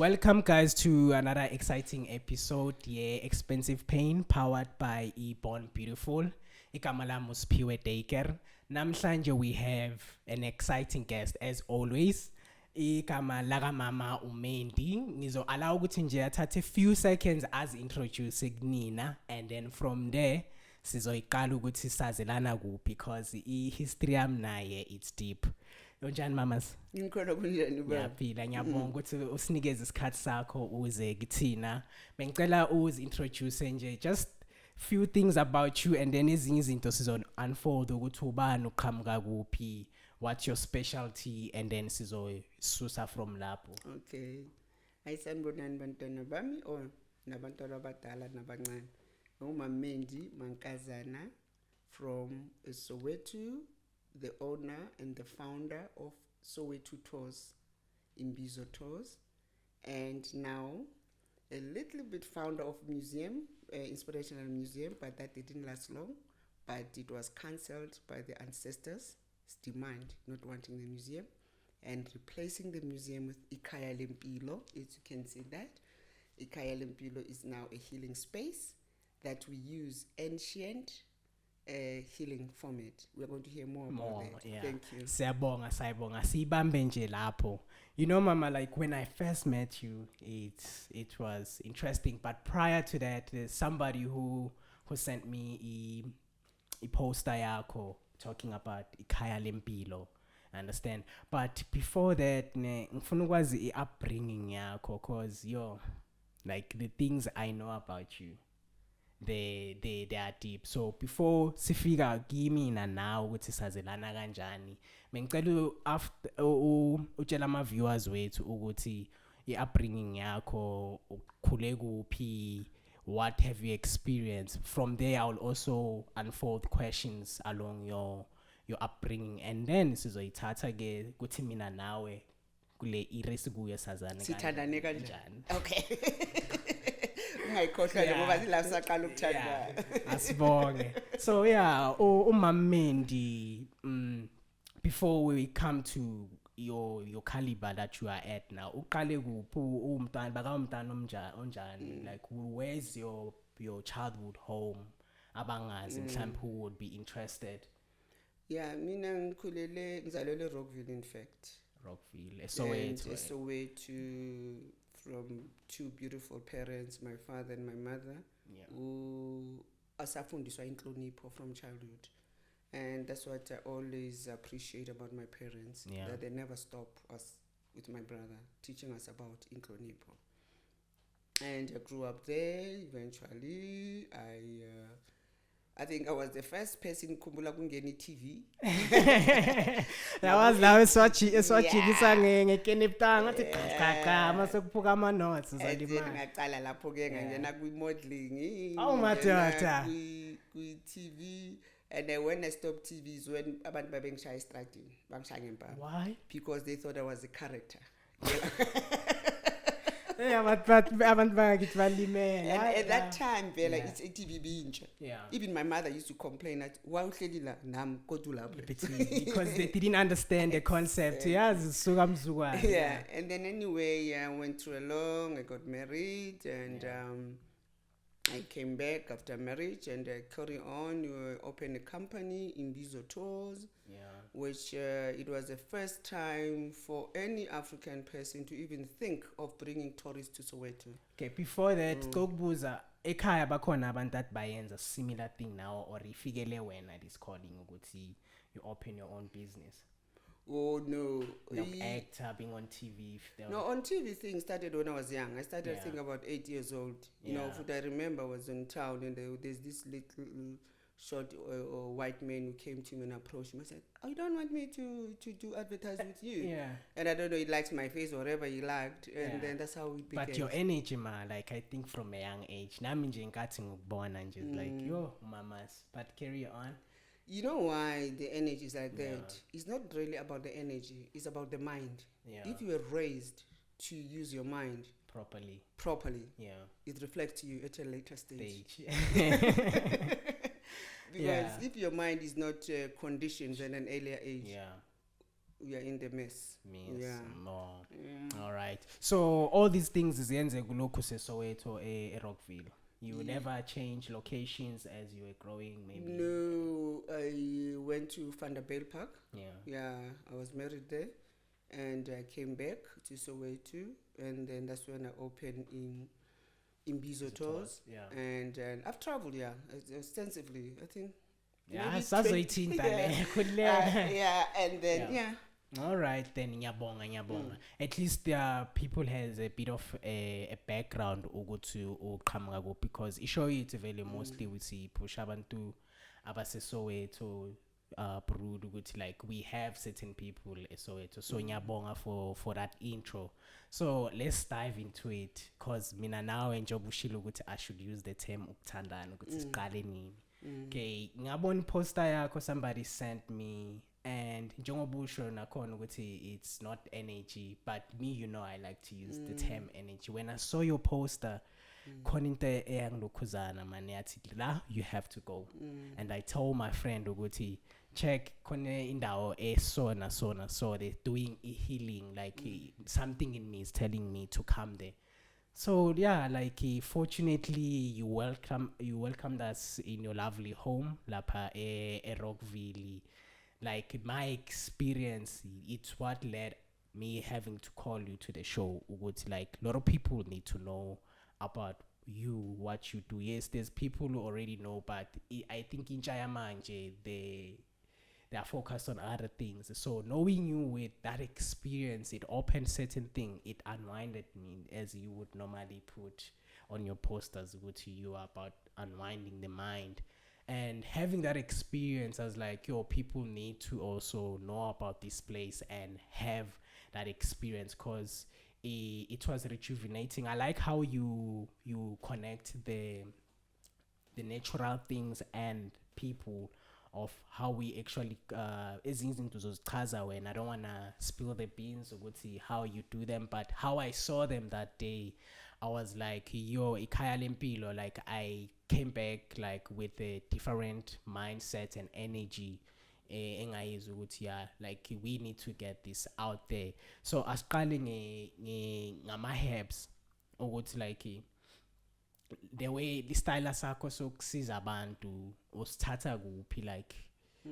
Welcome, guys, to another exciting episode. Yeah, Expensive Pain, powered by Born Beautiful. Igama lami uSphiwe Daker. Namhlanje we have an exciting guest, as always. Igama laka mama uMandy. Ngizo allow ukuthi nje athathe a few seconds as introduce kunina, and then from there sizoyiqala ukuthi sazelana kuphi, because history yami naye it's deep. Yonjani mamas? Ngikhona kunjani baba? Ngiyaphila, ngiyabonga ukuthi usinikeze isikhathi sakho uze kithina. Bengicela uzi-introduce nje just few things about you, and then ezinye izinto sizon unfold ukuthi ubani uqhamuka kuphi, what's your specialty, and then sizosusa from lapho. Okay. Sanibonani bantwana bami nabantwana abadala nabancane. Mandy Mankazana from Soweto, the owner and the founder of Soweto Tours, Imbizo Tours, and now a little bit founder of museum, inspirational museum, but that didn't last long, but it was cancelled by the ancestors' demand, not wanting the museum, and replacing the museum with Ekhaya Lempilo. As you can see that, Ekhaya Lempilo is now a healing space that we use ancient healing format. We're going to hear more about that. Yeah. Thank you. Siyabonga. Sibambe nje lapho. You know, mama, like when I first met you, it was interesting. But prior to that, there's somebody who sent me a poster yakho talking about Ekhaya Lempilo. Understand? But before that, ngifuna ukwazi upbringing yakho, cause like the things I know about you, they are deep. So before sifika kimina now ukuthi sazelana kanjani, bengicela after utshela ama viewers wethu ukuthi upbringing yakho ukhule kuphi, what have you experienced. From there I'll also unfold questions along your upbringing, and then sizoyithatha ke kuthi mina nawe kule iresi kuye sazana sithandane kanjani. Okay. Ungayikhohlwa ngoba sila saqala ukuthanda. Asibonge. So yeah, uMandy, before we come to your caliber that you are at now, uqale kuphi umntwana baka onjani, like where's your childhood home, abangazi mhlawumbe who would be interested? Yeah, mina ngizalelwe Rockville, in fact. Rockville, Soweto. Soweto, from two beautiful parents, my father and my mother, who asafundiswa inhlonipho from childhood. And that's what I always appreciate about my parents, that they never stop us with my brother, teaching us about inhlonipho. And I grew up there. Eventually, I think I was the first person khumbula kungena TV. That was now eswatshikisa ngekenepta ngathi cha mase kuphuka ama notes uzalima. Ngaqala lapho ke ngena kwi modeling. Oh madoda. Kwi TV, and when I stopped TV is when abantu babengishaya estradini, bangishaya ngempama. Why? Because they thought I was a character. Yeah, but abantu bakithi balimele. And at that time, it's a TV binge. Yeah. Even my mother used to complain that why uhleli la nam kodwa lapho, because they didn't understand the concept. Yeah, and then anyway, I went through I got married, and I came back after marriage, and I carry on. We opened a company, Imbizo Tours, which it was the first time for any African person to even think of bringing tourists to Soweto. Okay, before that, Kokubuza, ekhaya bakhona abantu that bayenza similar thing now, or ifikele wena this calling ukuthi you open your own business? Oh no. Actor, being on TV. No, on TV thing started when I was young. I started I think about 8 years old. You know, what I remember was in town, and there's this little short white man who came to me and approached me. I said, "Oh, you don't want me to do advertise with you?" Yeah. And I don't know, he likes my face or whatever he liked, and then that's how we began. But your energy, like I think from a young age, nami nje nkathi ngukubona nje like yo mamas. But carry on. You know why the energy is like that? It's not really about the energy. It's about the mind. Yeah. If you were raised to use your mind properly, it reflects you at a later stage. Because if your mind is not conditioned at an earlier age, we are in the mess. Yeah. More. All right. So all these things is yenze kulokhu Soweto Rockville. You never change locations as you were growing, maybe? No, I went to Vanderbilt Park. Yeah. I was married there, and I came back to Soweto, and then that's when I opened in imbizo tours. Yeah. And I've traveled, extensively. I think. Yeah, maybe so 20 yeah, and then All right, then nyabonga. At least people has a bit of a background to because it show it's very mostly we see push abantu abasesoweto brood ukuthi like we have certain people eSoweto. So nyabonga for that intro. So let's dive into it because mina now njengoba ushilo ukuthi I should use the term ukuthandana ukuthi siqale nini. Okay, ngabona poster yakho somebody sent me and njengoba usho nakhona ukuthi it's not energy, but me I like to use the term energy. When I saw your poster khona into eyangilokhuzana man yathi la you have to go. And I told my friend ukuthi check khona indawo so they're doing healing like something in me is telling me to come there. So yeah, like fortunately you welcomed us in your lovely home, Lapa Rockville. Like my experience, it's what led me having to call you to the show. Like a lot of people need to know about you, what you do. Yes, there's people who already know, but I think in Jayamanje they are focused on other things. So knowing you with that experience, it opened certain things. It unwinded me, as you would normally put on your posters to you about unwinding the mind. And having that experience, I was like, people need to also know about this place and have that experience because it was rejuvenating. I like how you connect the natural things and people of how we actually ezinye into zozichaza when I don't want to spill the beans ukuthi how you do them, but how I saw them that day, I was like, Ekhaya Lempilo, like I came back like with a different mindset and energy. Engayizi ukuthi like we need to get this out there. So asiqale ngama herbs ukuthi like the way the style sakho sokusiza abantu usithatha kuphi, like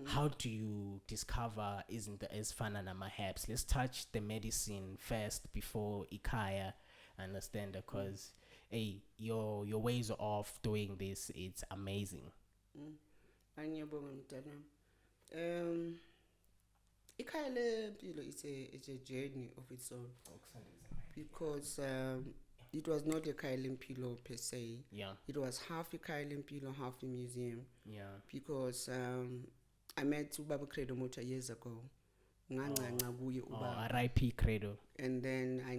how do you discover isn't as fun and my herbs? Let's touch the medicine first before Ekhaya, understand, because your ways of doing this, it's amazing. Angiyabonga mntana. Ekhaya Lempilo it's a journey of its own because it was not Ekhaya Lempilo per se. Yeah. It was half Ekhaya Lempilo, half a museum. Yeah. Because I met Ubaba Credo Mota years ago. R.I.P. Credo. And then I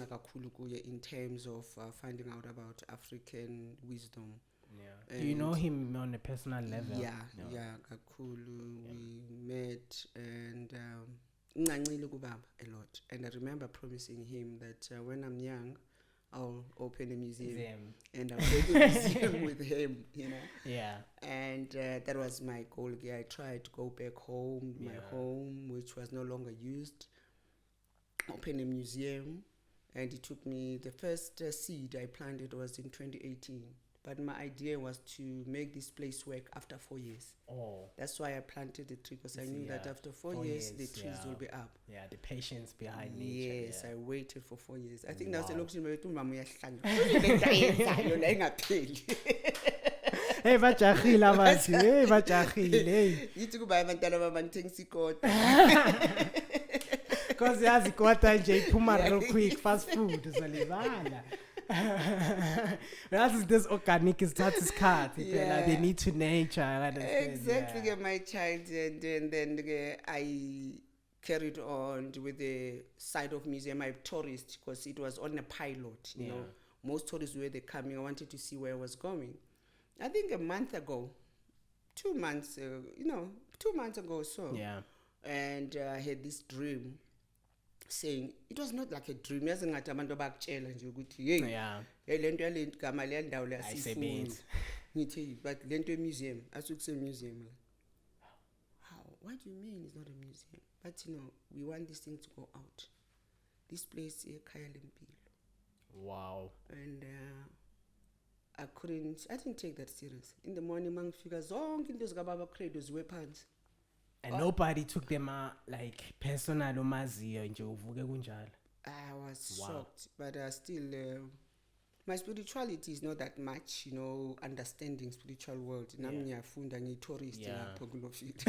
kakhulu kuye in terms of finding out about African wisdom. Yeah. Do you know him on a personal level? Yeah, kakhulu. We met and a lot. And I remember promising him that when I'm young, I'll open a museum. And I'll go to a museum with him, Yeah. And that was my goal. Yeah, I tried to go back home, my home, which was no longer used, open a museum. And it took me, the first seed I planted was in 2018. But my idea was to make this place work after 4 years. Oh. That's why I planted the tree, because I knew that after 4 years, the trees will be up. Yeah, the patience behind nature. Yes, I waited for 4 years. I think that's a location where Hey, bajahile abantu. Hey, bajahile. Yithi kuba abantwana babanithengisa ikota. Because yazi ikota nje iphuma real quick, fast food uzalibala. That's this organic is that is cut. They need to nature. Exactly, my child, and then I carried on with the side of museum. I tourist because it was on a pilot. You know, most tourists were coming. I wanted to see where I was going. I think a month ago, 2 months, 2 months ago, so. Yeah. And I had this dream. Saying it was not like a dream. Yazi ngathi abantu bakutshela nje ukuthi hey lento yalento gama le ndawo la sifuni. Ngithi but lento museum asukuse museum. How? what do you mean it's not a museum? But we want this thing to go out. This place, Ekhaya Lempilo. Wow. And I didn't take that serious. In the morning, mangifika zonke into zikababa credo ziweapons. And nobody took them like personal omaziyo nje uvuke kunjalo. I was shocked, but still, my spirituality is not that much, understanding spiritual world. Nami ngiyafunda ngiyi-tourist lapho kulo field.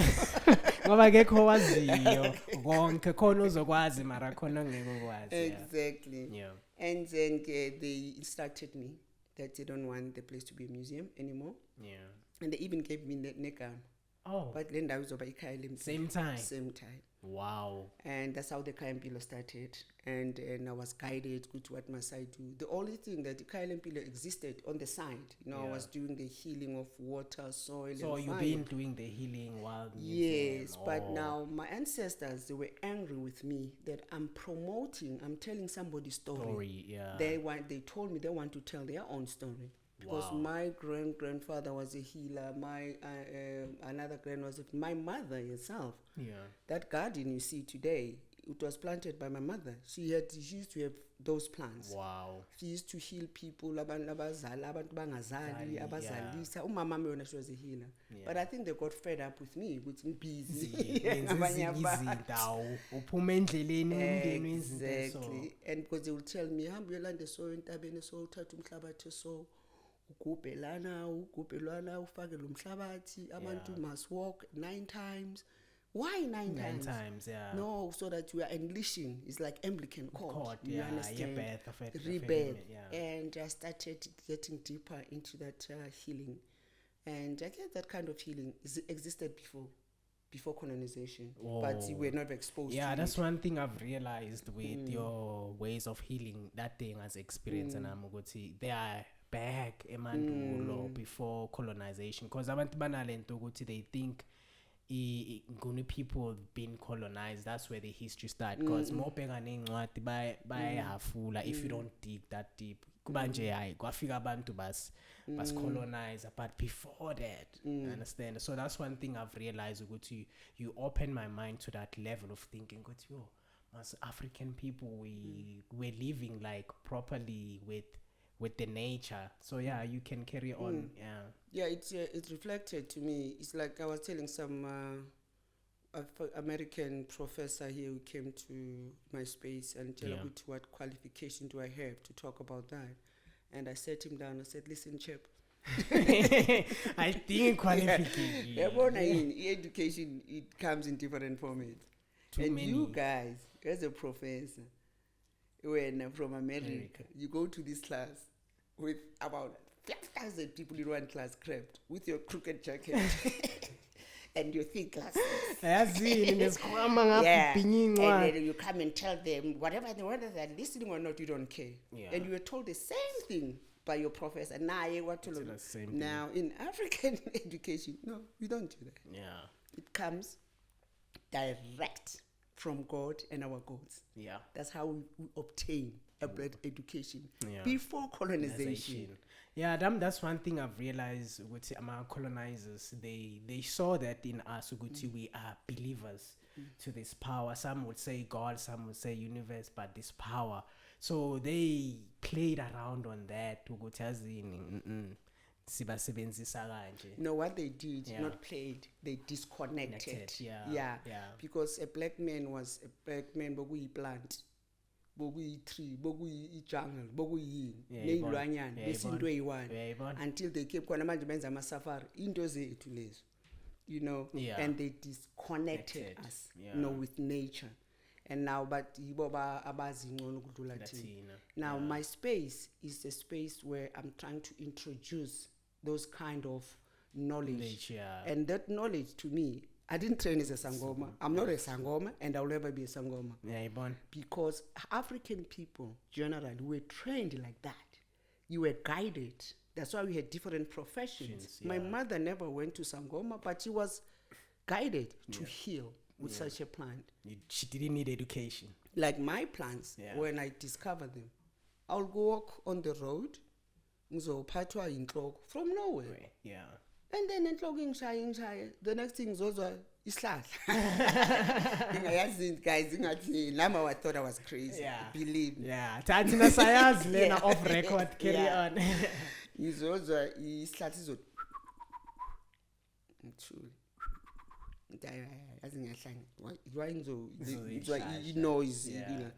Ngoba kekho waziyo konke khona uzokwazi mara khona ngeke ukwazi. Exactly. Yeah. And then they instructed me that they don't want the place to be a museum anymore. Yeah. And they even gave me negam. Oh. But then I was over Ekhaya Lempilo. Same time. Same time. Wow. And that's how the Ekhaya Lempilo started. And I was guided to what must I do. The only thing that Ekhaya Lempilo existed on the side, I was doing the healing of water, soil, so and you've fire. been doing the healing while Yes, but now my ancestors, they were angry with me that I'm telling somebody's story. Yeah. They told me they want to tell their own story. Because my grandfather was a healer, my another my mother herself. Yeah. That garden you see today, it was planted by my mother. She used to have those plants. Wow. She used to heal people, abantu bangazali, abazalisa. Umama wami, she was a healer. But I think they got fed up with me, with busy. Exactly. And because they would tell me, "Hambu yolande so entabeni so uthatha umhlabathi so ugubhe lana ufake lo mhlabathi abantu must walk 9 times." Why 9 times? 9 times, yeah. No, so that we are unleashing. It's like Anglican court. You understand? Rebirth. And I started getting deeper into that healing. And I guess that kind of healing existed before colonization. But we were not exposed to it. Yeah, that's one thing I've realized with your ways of healing. That thing as experience and they are back emandulo before colonization. Because abantu banalento ukuthi they think Nguni people being colonized, that's where the history starts. Because more peganinqwadi bayafula if you don't dig that deep. Kuba nje hayi kwafika abantu bas colonize, but before that, understand? So that's one thing I've realized ukuthi you open my mind to that level of thinking ukuthi yo, as African people we're living like properly with the nature. So yeah, you can carry on. Yeah, it's reflected to me. It's like I was telling some American professor here who came to my space and tell me what qualification do I have to talk about that. And I sat him down. I said, "Listen, chap, I think qualification. Education, it comes in different formats. Many. You guys, as a professor, when from America, you go to this class with about 5,000 people in one class cramped with your crooked jacket and your thick glasses. And then you come and tell them whether they're listening or not, you don't care. And you were told the same thing by your professor. Now in African education, no, we don't do that. It comes direct from God and our gods. That's how we obtain a better education before colonization. That's one thing I've realized with our colonizers. They saw that in us, we are believers to this power. Some would say God, some would say universe, but this power. So they played around on that. No, what they did, not played, they disconnected. Because a black man was a black man, but we plant. Boguyi tree, boguyi jungle, boguyi neyilwanyana besinto eyi-1 until they kept khona manje benza ama-safari into zethu lezo, and they disconnected us with nature. And now but yibo abazi ngcono ukudlula thina. Now my space is a space where I'm trying to introduce those kind of knowledge. And that knowledge to me, I didn't train as a Sangoma. I'm not a Sangoma, and I'll never be a Sangoma. Because African people generally were trained like that. You were guided. That's why we had different professions. My mother never went to Sangoma, but she was guided to heal with such a plant. She didn't need education. Like my plants, when I discover them, I'll go walk on the road, from nowhere. And then the next thing is also isihlahla. Ngingayazi guys, ingathi nama I thought I was crazy. Yeah. Believe me. Yeah, Tatina Sayaz Lena off record, carry Yeah. on. Ngizozwa isihlahla sizo True. Yazi ngiyahlanga. Why ngizwa noise, Yeah. you know.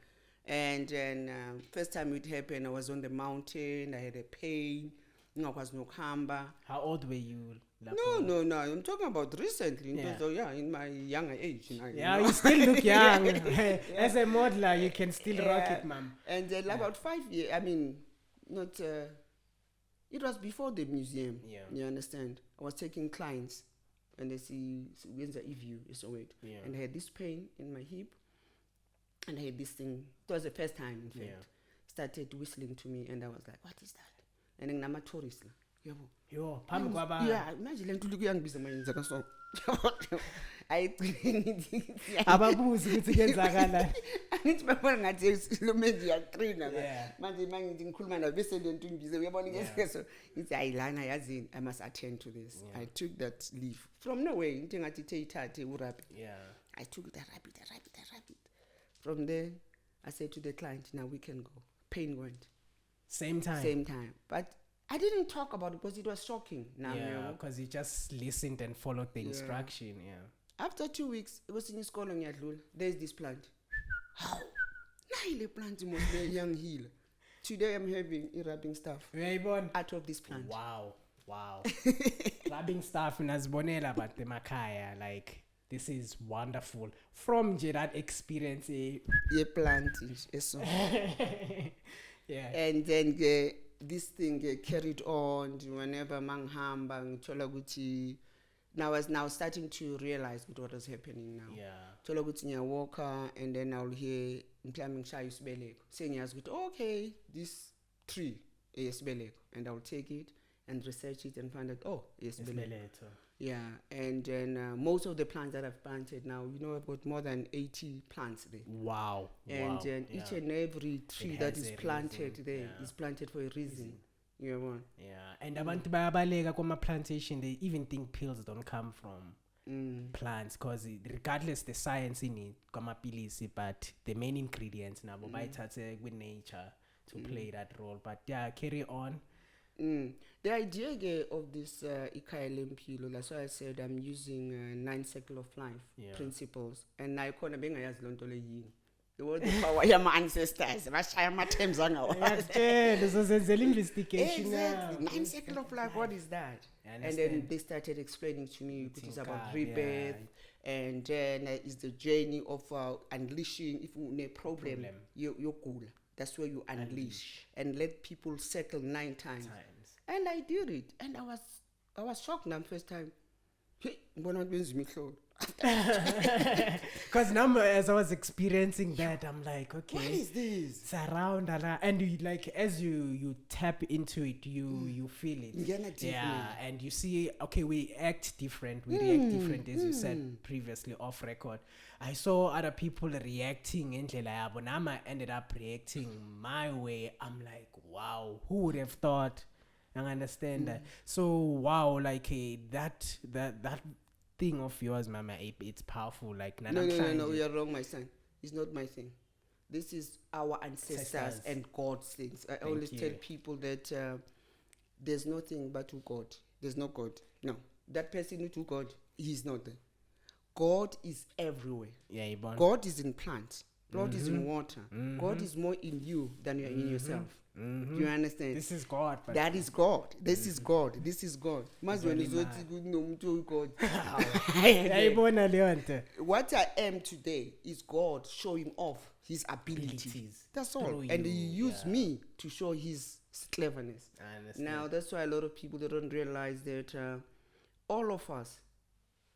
And then first time it happened, I was on the mountain, I had a pain. Ngakwazi nokuhamba. How old were you? No. I'm talking about recently. Yeah. In my younger age. Yeah, you still look young. As a modeler, you can still rock it, ma'am. And then about 5 years, I mean, not. It was before the museum. Yeah. You understand? I was taking clients, and they see when's the view is Soweto. Yeah. And I had this pain in my hip, and I had this thing. It was the first time, in fact. Yeah. Started whistling to me, and I was like, "What is that?" And then I'm a tourist. Yo, phambi kwaba. Yeah, imagine lento kuyangibiza manje kaso. Ayiqini. Ababuzi ukuthi kwenzakalani. Angithi babona ngathi lo mendi yaqina Yeah. manje mangithi ngikhuluma nawe bese lento ngibize uyabona ngeseso ngithi ayilana yazini I must attend to this. Yeah. I took that leave from nowhere into ngathi ithathe urapi. Yeah. I took the rapid. From there I said to the client, now we can go. Pain went. Same time. Same time. But I didn't talk about it because it was shocking. Yeah, because you just listened and followed the instruction. Yeah. After 2 weeks, it was in school on Yadlul. There's this plant. How? Naile plant must be a young healer. Today I'm having a rubbing staff out of this plant. Wow. Rubbing staff in Azbonela, but the Makaya, like, this is wonderful. From that experience. A plant is so. Yeah. And then this thing carried on whenever manghamba ngithola ukuthi now I was now starting to realize what was happening now. Yeah. Thola ukuthi ngiyawoka and then I'll hear mhlawumbe ngishaya isibeleko. Sengiyazi ukuthi okay, this tree isibeleko, and I'll take it and research it and find out isibeleko. Yeah, and then most of the plants that I've planted now, I've got more than 80 plants there. Wow. And each and every tree that is planted there is planted for a reason. You know. Yeah, and abantu bayabaleka kwama plantation, they even think pills don't come from plants, because regardless the science in it, kwamapilisi, but the main ingredients nabo bayithathe with nature to play that role. But yeah, carry on. The idea of this Ekhaya Lempilo, that's why I said I'm using 9 circle of life principles, and I can't be ngayazi lonto le yini. The word power yama ancestors, bashaya amathems angawazi. This was a investigation. Exactly. 9 circle of life, what is that? And then they started explaining to me it is about rebirth, and then is the journey of unleashing. If you have a problem. You cool. That's where you unleash and let people circle 9 times. And I did it, and I was shocked the first time. Because now as I was experiencing that, I'm like, okay, what is this? It's around and you, like, as you tap into it, you feel it. Yeah, and you see, okay, we act different, we react different, as you said previously off record. I saw other people reacting indlela yabo, and I ended up reacting my way. I'm like, wow, who would have thought? I understand that. So wow, like that thing of yours, Mama Ape, it's powerful. Like no, you're wrong, my son. It's not my thing. This is our ancestors and God's things. I always tell people that there's nothing but to God. There's no God. No, that person to God, he's not there. God is everywhere. Yeah, God is in plants. God is in water. God is more in you than you're in yourself. You understand? This is God. That is God. This is God. This is God. What I am today is God showing off his abilities. That's all. And he used me to show his cleverness. Now, that's why a lot of people, they don't realize that all of us,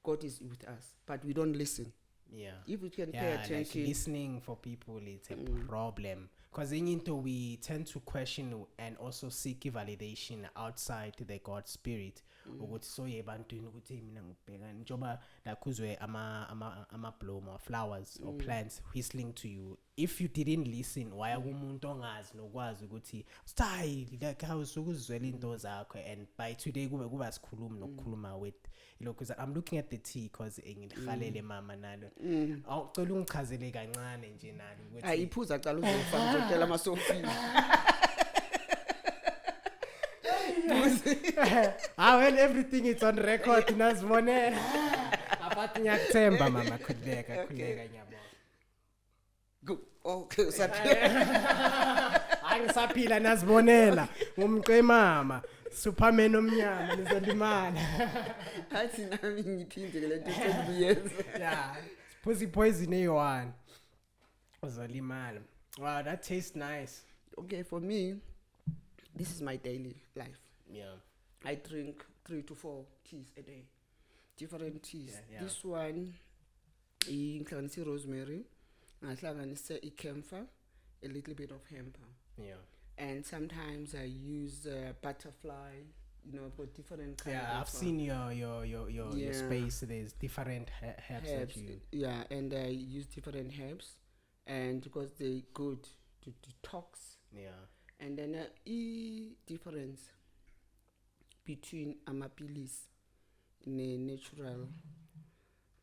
God is with us, but we don't listen. Yeah. If we can pay attention. Like listening for people, it's a problem. Because we tend to question and also seek validation outside the God spirit. So ama bloom or flowers or plants whistling to you. If you didn't listen, why style like how and by today kuba sikhuluma nokukhuluma with you know, because I'm looking at the tea because ngilhalele mama nalo awucela ungichazele kancane nje nalo ukuthi iphuza cala uzofana uzotela amasofini. When everything is on record nazibonela abathi ngiyakuthemba mama khuleka ngiyabona. Go. Okay, usaphila. Angisaphila nazibonela ngumce mama Superman omnyama nizolimala. Athi nami ngiphinde le nto ebuyenza. Yeah, pussy poison A1 uzolimala. Wow, that tastes nice. Okay, for me, this is my daily life. Yeah, I drink 3 to 4 teas a day, different teas. Yeah. This one, ngihlanganisa rosemary, ngihlanganisa camphor, a little bit of hemp. yeah. And sometimes I use butterfly, you know, for different kinds. Yeah, I've seen your space. There's different herbs that you. Yeah, and I use different herbs, and because they're good to detox. Yeah. And then difference between amapilis natural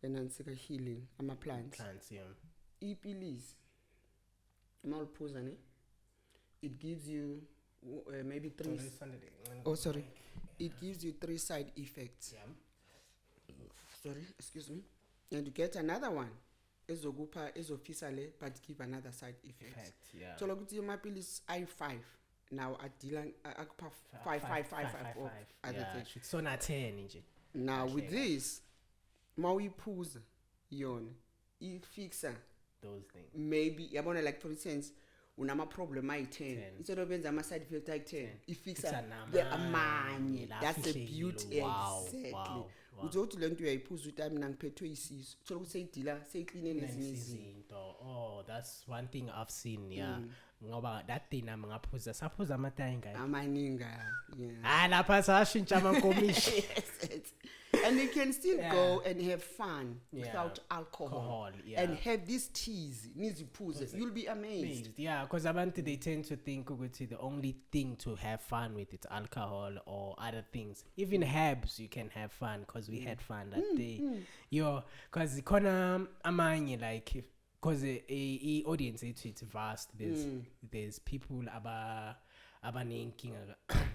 and healing plants. Plants, yeah. Ipilis, malpuzane. It gives you maybe 3. Oh, sorry. It gives you 3 side effects. Yeah. Sorry, excuse me. And you get another one. Ezofisale, but give another side effect. Yeah. So look at your mapilis I5. Now at Dylan, 5 of other things. So not 10 inji. Now with this, maui pools yon, it fixer those things. Maybe yabona, like for instance, unama problem I 10. Instead of benza side effect like 10, it fixer amanye. That's the beauty. Wow. Exactly. Wow. Uzothi lento uyayiphuza uthi mina ngiphethwe isisu. Uthola ukuthi seyidila seyiclean nezinye izinto. Oh, that's one thing I've seen. Yeah. Ngoba that thing nami ngaphuza saphuza amatayinga. Amaninga. Yeah. Lapha sashintsha amankomishi. And you can still go and have fun without alcohol. And have these teas. You'll be amazed. Yeah, because abantu they tend to think the only thing to have fun with is alcohol or other things. Even herbs you can have fun because we had fun that day. Yo, because kona amanye like because a audience it's vast. There's people abaninking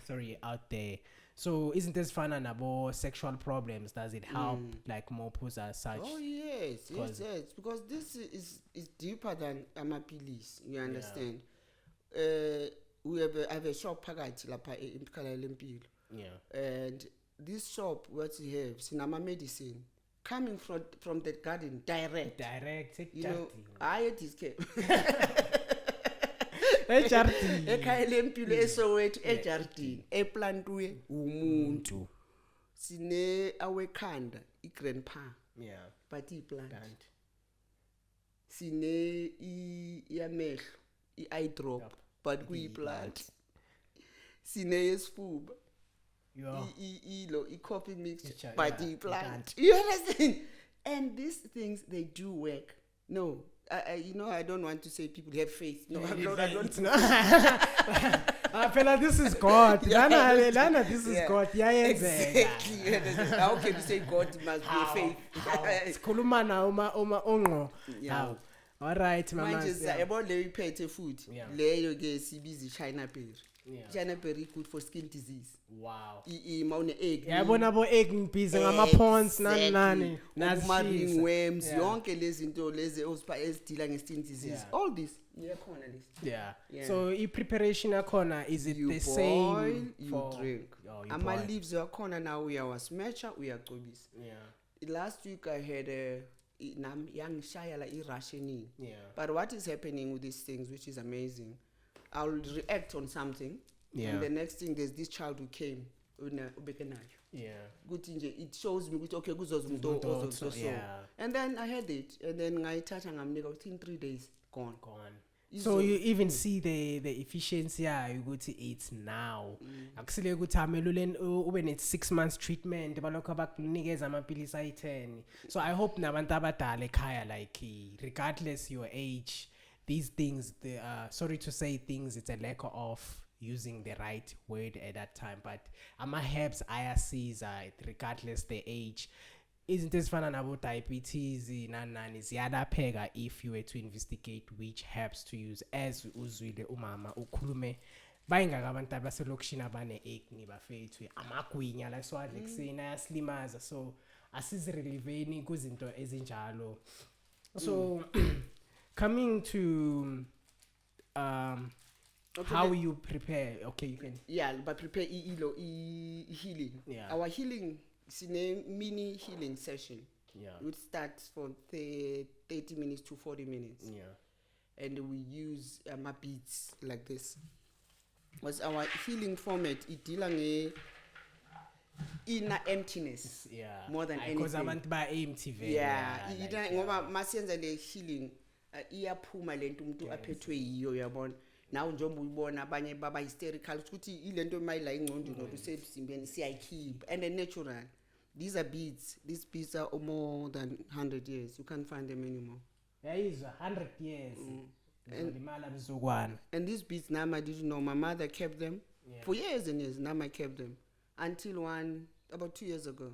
sorry out there. So isn't this fun and about sexual problems? Does it help like more pusa as such? Oh yes, because this is deeper than amapilis. You understand? We have a shop phakathi lapha in Ekhaya Lempilo. Yeah. And this shop what we have sinama medicine coming from the garden direct. You know, I this Ekhaya Lempilo Soweto ejardini eplantwe umuntu sine awekhanda igrandpa but iplant sine iyamehlo eye drop but kuyiplant sine yesifuba ilo coffee mixture but iplant. You understand? And these things they do work. No, you know, I don't want to say people have faith. No, I don't. I feel like this is God. Lana, this is God. Yeah, exactly. How can you say God must be faith? Kulumana oma. Yeah. All right, mama. Manje about the pet food. Leyo ke sibizi China berry. China berry good for skin disease. Wow. Mawune egg. Yabona bo egg ngibhize ngama-pawns nani nazi worms yonke lezi zinto lezi ezidila nge-skin disease. All this iyakhona list. Yeah. So i-preparation yakhona is it the same you drink? Ama leaves yakhona now uyawasmasha uyacobisa. Yeah. Last week I had yangishaya la irrationing. But what is happening with these things which is amazing, I'll react on something and the next thing there's this child who came good it shows me okay and then I had it and then ngayithatha ngamnika within 3 days gone. So you even see the efficiency ukuthi it's now akusile ukuthi ameluleni ube ne 6 months treatment balokho abakunikeza amapilisi ayi10. So I hope nabantu abadala ekhaya like regardless your age these things sorry to say things it's a lack of using the right word at that time, but ama-herbs ayasiza regardless the age. Izinto ezifana nabo diabetes nani ziyalapheka if you were to investigate which herbs to use. As uzwile umama ukhulume bayingaka abantu abaselokishini abane-acne bafethu amagwinya la siwadla ekuseni ayasilimaza, so asizireleveni kuzinto ezinjalo. So coming to how you prepare, okay, you can but prepare healing. Our healing is a mini healing session. It starts from 30 minutes to 40 minutes. And we use my beats like this. Was our healing format it dealing inner emptiness more than anything. Because abantu ba empty vele. Ngoba masiyenza le healing iyaphuma lento umuntu aphethwe yiyo yabona. Now njengoba uyibona abanye baba hysterical ukuthi ilento mayila ingqondo nokusemzimbeni siyayikhipha and natural. These are beads. These beads are more than 100 years. You can't find them anymore. There is 100 years. And these beads, Nama, did you know, my mother kept them for years and years. Nama kept them until about 2 years ago,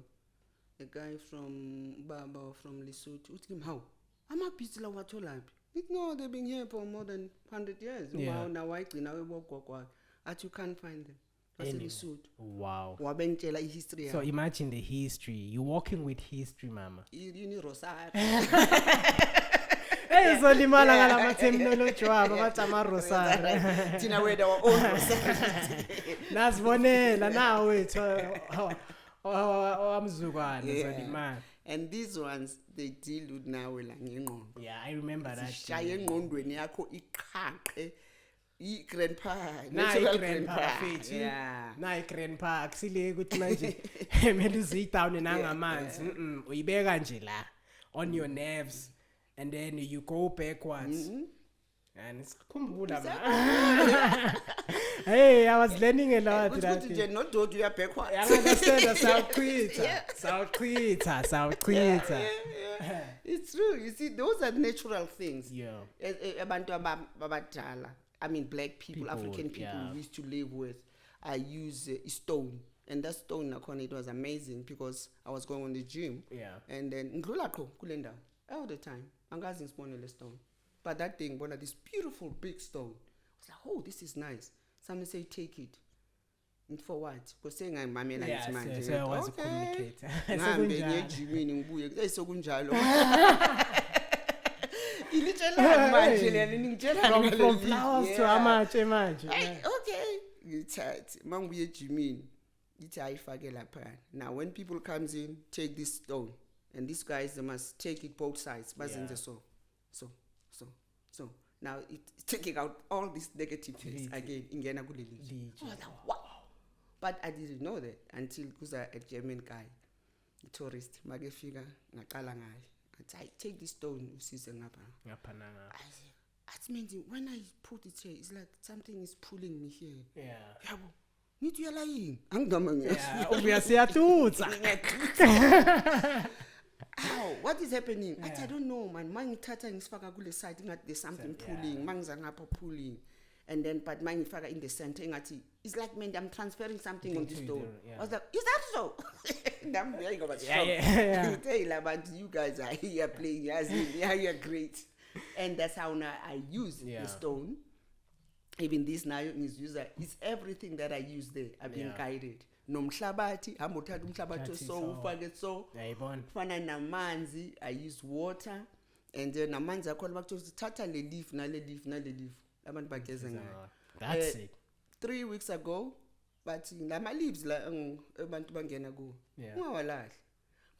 a guy from Baba from Lesotho asked him, how? I'm a beads la watolab. No, they've been here for more than 100 years. Now we walk. You can't find them. Wow. History. So imagine the history. You're walking with history, mama. You need Rosar. Hey, so limala ngala matheminology wabo bathama Rosar. Tina we our own Rosar. Nasibonela nawe amzukwana so limala. And these ones they deal with now ngengqondo. Yeah, I remember that. Shaye engqondweni yakho iqhaqe. Grandpa, grandpa fethi nayi grandpa akusile ukuthi manje mele uzidawune nangamanzi uyibeka nje la on your nerves and then you go backwards and sikhumbula hey, I was learning a lot that nje no dot you are backwards. I understand. Sawuchitha. It's true. You see, those are natural things. Abantu abadala, I mean, black people, African people we used to live with. I use a stone, and that stone, it was amazing because I was going on the gym. And then all the time, I'm going to stone. But that thing, this beautiful big stone, I was like, oh, this is nice. Somebody say, take it. And for what? Because saying I'm mamma is man. So I was to communicate. From flowers to how much? Okay. Now when people comes in, take this stone, and these guys they must take it both sides. So now it's taking out all these negative things again. Wow. But I didn't know that until because a German guy, a tourist, magefika ngaqala ngayo. I take this stone, I mean, when I put it here, it's like something is pulling me here. Need you lying? Obviously, Ow, what is happening? I don't know, man. Mang tata is faga gule side, there's something pulling, mang zangapa pulling. And then, but mang faga in the center, it's like, man, I'm transferring something on this stone. I was like, is that so? I'm very but you guys are here playing, you're great. And that's how now I use the stone. Even this now is user. It's everything that I use there. I've been guided. Nomhlabati, hamothatha umhlabathi so ufake so. Fana namanzi, I use water. And then namanzi akhona bakuthi thatha le leaf na le leaf. Abantu bageza ngayo. That's it. 3 weeks ago, but lama leaves la abantu bangena ku. Ungawalahli.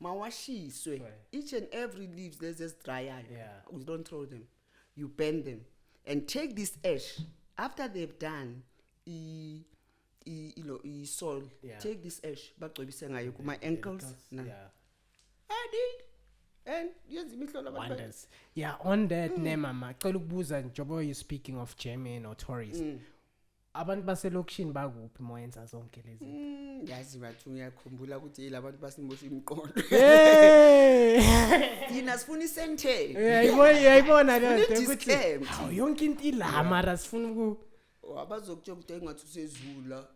Mawashiswe. Each and every leaves there's just dry out. We don't throw them. You bend them and take this ash. After they've done soil, take this ash bagcobise ngayo my ankles. I did. And yes, wonders. On that name, mama, njobo you speaking of German or tourists. Abantu baselokishini bakuphi moyenza zonke lezi yazi bathu ngiyakhumbula ukuthi yilabantu basimosha imqondo yina sifuna isente yayibona le nto ukuthi yonke into ilama ra sifuna Abazokutshela ukuthi engathi usezula.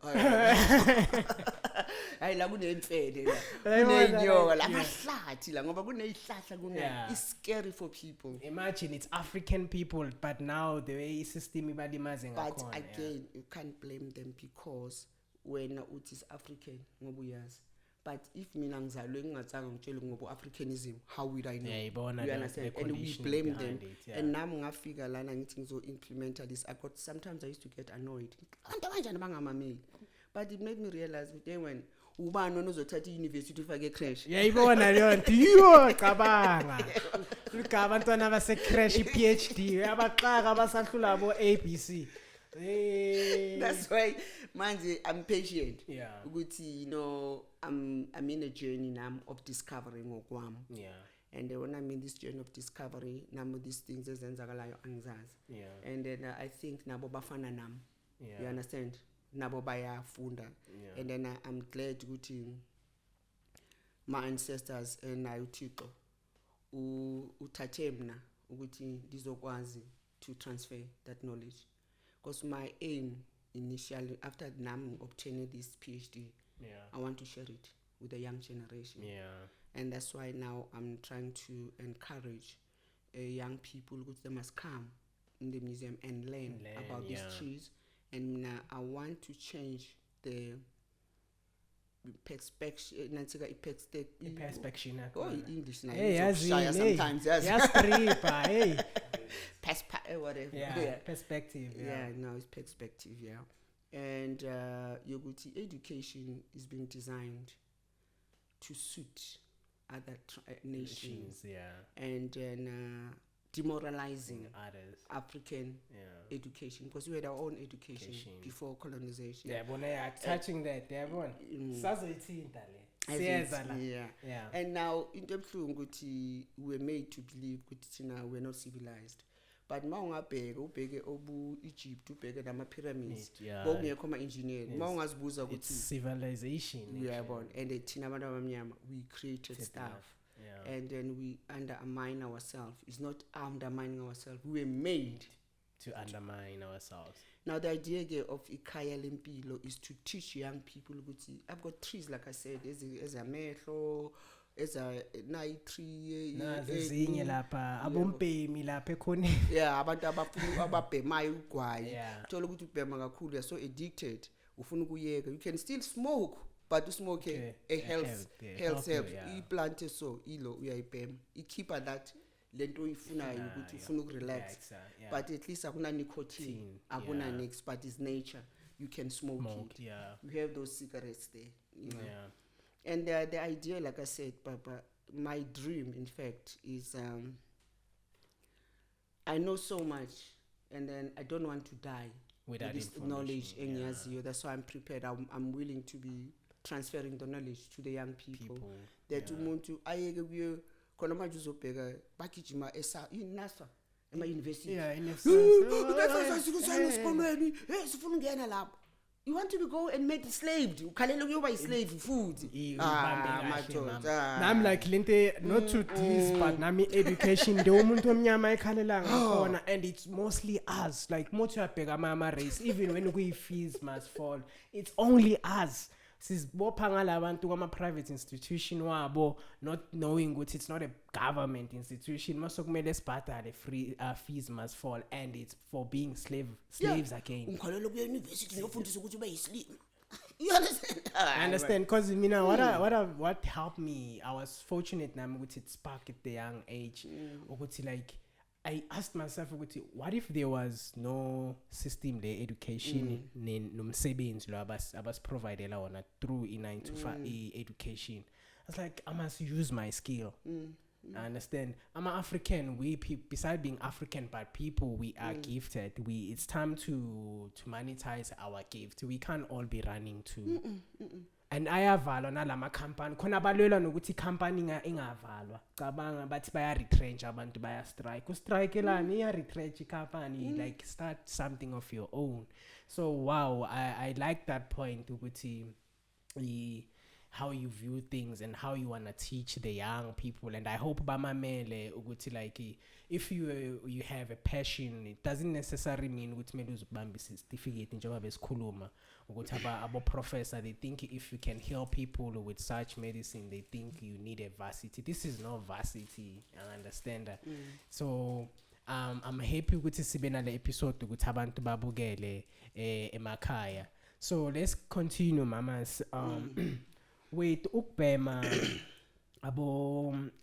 Hayi la kunemfele la. Kunenyoka la mahlathi la ngoba kunezihlahla kuna. It's scary for people. Imagine it's African people, but now the way system ibalimaze ngakhona. But again, you can't blame them because when it is African ngoba uyazi. But if mina ngizalwe ngingathanga ngitshele ngoba Africanism, how would I know? You understand? And we blame them. And nami ngafika lana ngithi ngizo implement this. Sometimes I used to get annoyed. Abantu kanjani bangamameli? But it made me realize that when ubani onozothatha i-university ufake crash. Yayibona leyo nto. Yo cabanga. Luka abantwana base crash i-PhD abaxaka abasahlula abo ABC. That's why manje I'm patient. Yeah. Ukuthi I'm in a journey now of discovering ngokwami. Yeah. And when I'm in this journey of discovery, namo these things ezenzakalayo angizazi. Yeah. And then I think nabo bafana nami. Yeah. You understand? Nabo bayafunda. Yeah. And then I'm glad ukuthi my ancestors and uThixo uthathe mina ukuthi ngizokwazi to transfer that knowledge. Because my aim initially after nam obtaining this PhD, I want to share it with the young generation. Yeah. And that's why now I'm trying to encourage young people that they must come in the museum and learn about these trees. And I want to change the perspective. Oh, English now. Hey, sometimes. Hey. Whatever. Yeah. Perspective. Yeah, no, it's perspective. Yeah. And Yoguti education is being designed to suit other nations. And then demoralizing others. African education because we had our own education before colonization. Yeah, but touching that, everyone. Yeah. And now in the we're made to believe that we're not civilized. But ubheke obu Egypt ubheke nama pyramids bokungekho ama engineer ungazibuza ukuthi it's civilization and thina abantu abamnyama we created stuff and then we undermine ourselves. It's not undermining ourselves, we were made to undermine ourselves. Now the idea of Ekhaya Lempilo is to teach young people ukuthi I've got trees like I said as a mehlo as a night tree ezinye lapha abompemi lapha ekhona abantu abafuna ababhemayo ugwayi uthola ukuthi ubhema kakhulu you're so addicted ufuna ukuyeka. You can still smoke but to smoke a health i-plant so ilo uyayibhema ikhipha that lento uyifunayo ukuthi ufuna ukurelax but at least akuna nicotine akuna next but it's nature. You can smoke it. You have those cigarettes there, you know. And the idea, like I said, Papa, my dream, in fact, is I know so much, and then I don't want to die with this knowledge. That's why I'm prepared. I'm willing to be transferring the knowledge to the young people. That umuntu ayeke khona manje uzobheka bagijima NASA ema-university. Sifuna ungena lapho. You want to go and make enslaved. Ukhalela ukuyoba slave food. I'm like lente not to this but nami education the umuntu omnyama ekhalela ngakhona and it's mostly us like moto yabheka ama race even when we fees must fall it's only us. Sizibopha ngalabantu kwama private institution wabo not knowing ukuthi it's not a government institution mase kumele sibhadale free fees must fall and it's for being slaves again. Ungikhalela kuya university ngiyofundisa ukuthi ube yislave. You understand? I understand because what helped me, I was fortunate nami ukuthi it sparked at the young age ukuthi like I asked myself what if there was no system there education nomsebenzi lo abasiprovidela wona through i9 to 5 education. I was like I must use my skill. I understand. I'm an African. Beside being African, but people we are gifted. It's time to monetize our gift. We can't all be running to. And ayavalwa nalama company khona balwela nokuthi company ingavalwa cabanga bathi baya retrench abantu baya strike ustrikeelani iya retrench company like start something of your own. So wow, I like that point ukuthi how you view things and how you want to teach the young people. And I hope bamamele ukuthi like if you have a passion, it doesn't necessarily mean ukuthi kumele uzibambe certificate njengoba besikhuluma ukuthi abo professor, they think if you can help people with such medicine, they think you need a varsity. This is not varsity, I understand that. So I'm happy ukuthi sibe nale episode ukuthi abantu babukele emakhaya. So let's continue, mamas. Wait, ukubhema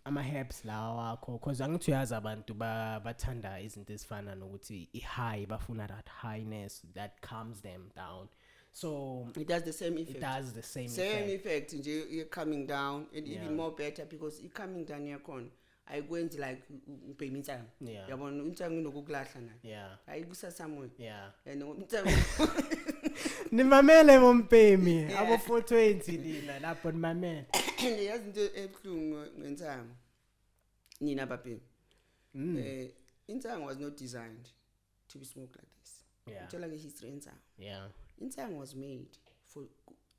ama-herbs lawa wakho, cause angithi uyazi abantu bathanda izinto ezifana nokuthi i-high, bafuna that highness that calms them down. So it does the same effect. It does the same effect. You're coming down, and even more better because you're coming down your con. I went like pay me time. Yeah. Yabona untsangu nokuglahla na. Yeah. Ayikusa somewhere. Yeah. And untsangu nimamele bompemi abo 420 lina lapho nimamele. Yazi into ebuhlungu ngentsangu. Nina bapeni. Intsangu was not designed to be smoked like this. Yeah. Uthola ngehistory intsangu. Yeah. Intsangu was made for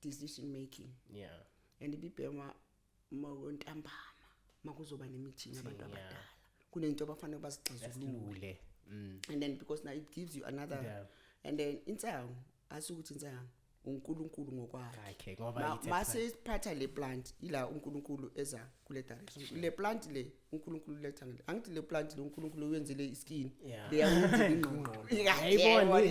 decision making. Yeah. And ibibhema mawontambama makuzoba nemeeting abantu abadala. Kunento abafanele bazixazulule. And then because now it gives you another and then intsangu asukuthi intsangu uNkulunkulu ngokwakhe. Okay, ngoba mase siphatha le plant ila uNkulunkulu eza kule direction. Le plant le uNkulunkulu letha ngale. Angithi le plant le uNkulunkulu wenzele iskin. Leyawenza ingqondo. Yayibona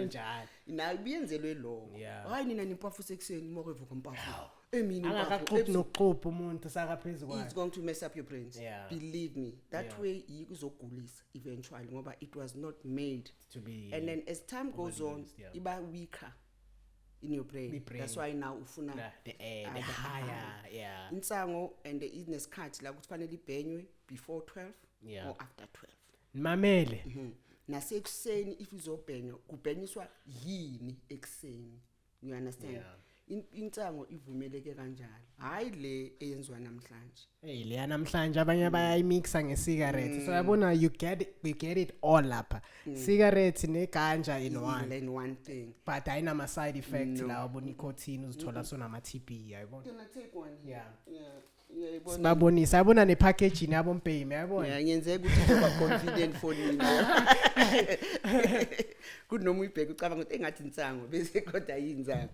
njalo. Na biyenzelwe lo. Hayi nina nimpafu sekuseni mokevuka mpafu. Angakaxoxa noxoxa umuntu sakaphezulu kwayo. It's going to mess up your brains. Yeah. Believe me. That way ikuzogulisa eventually ngoba it was not made to be. And then as time goes on, iba weaker in your brain. That's why now ufuna the higher. Intsango and the inesikhathi la ukuthi fanele ibhenywe before 12 or after 12. Mamele. Nasekuseni if izobhenywa kubhenyiswa yini ekseni. You understand? Yeah. Intsango ivumeleke kanjalo. Hayi le eyenziwa namhlanje. Hey, le namhlanje abanye bayayimixa nge-cigarette. So yabona you get it all lapha. Cigarette neganja in one thing. But ayina ama side effects la abo nicotine uzithola sona ama TB, yabona. Can I take one? Yeah. Sibabonisa yabona ne packaging yabo mpemi, yabona. Yeah, ngenzeka ukuthi uba confident for nina. Kunoma uyibheka ucabanga ukuthi engathi intsango bese kodwa yinzango.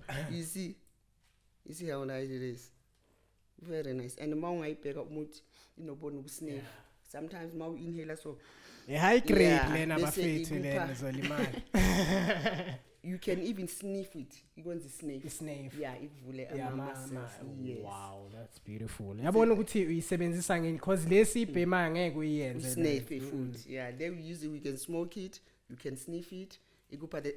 You see how nice it is. Very nice. And ma ungayibheka umuthi inobona ubusniff. Sometimes ma inhaler so high grade lena bafethu lena zolimali. You can even sniff it. You want to sniff. Yeah, ivule ama-muscles. Yes. Wow, that's beautiful. Yabona ukuthi uyisebenzisa ngeni because lesi ibhema ngeke uyenze. Sniff food. Yeah, then we use it, we can smoke it, you can sniff it.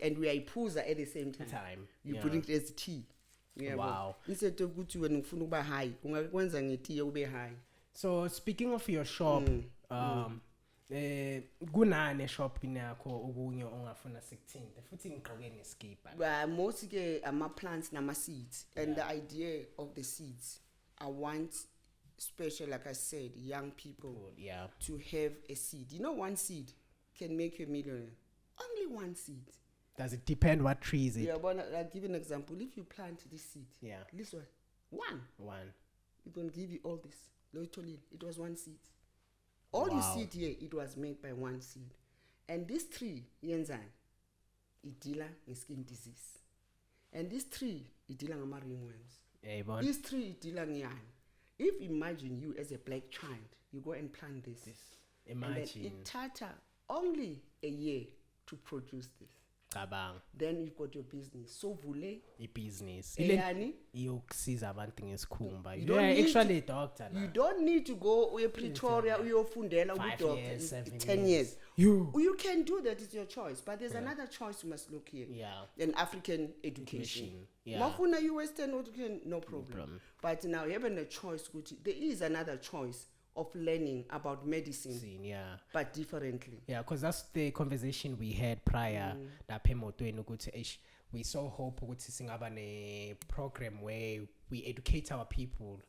And we are iphuza at the same time. You put it as tea. Yeah, wow. Instead of ukuthi wena ufuna ukuba high, ungakwenza ngetiye ube high. So speaking of your shop, kunane shop yakho okunye ongafuna sikuthinte futhi ngigqoke neskipa. Most ke ama plants nama seeds and the idea of the seeds, I want special, like I said, young people to have a seed. You know, one seed can make you a millionaire. Only one seed. Does it depend what tree is it? Yeah, but I'll give you an example. If you plant this seed, this one, it's going to give you all this. Literally, it was one seed. All you see here, it was made by one seed. And this tree, yenzan, it deals with skin disease. And this tree, it deals with ringworms. This tree, it deals with yarn. If imagine you as a black child, you go and plant this. Imagine. It takes only a year to produce this. Then you've got your business. So vule business. Yani iyokusiza abantu ngesikhumba. You are actually a doctor now. You don't need to go to Pretoria uyofundela ube 10 years. You can do that, it's your choice. But there's another choice you must look here. An African education. Mafuna you Western education, no problem. But now having a choice, there is another choice of learning about medicine, but differently. Yeah, because that's the conversation we had prior. We so hope singaba ne program where we educate our people.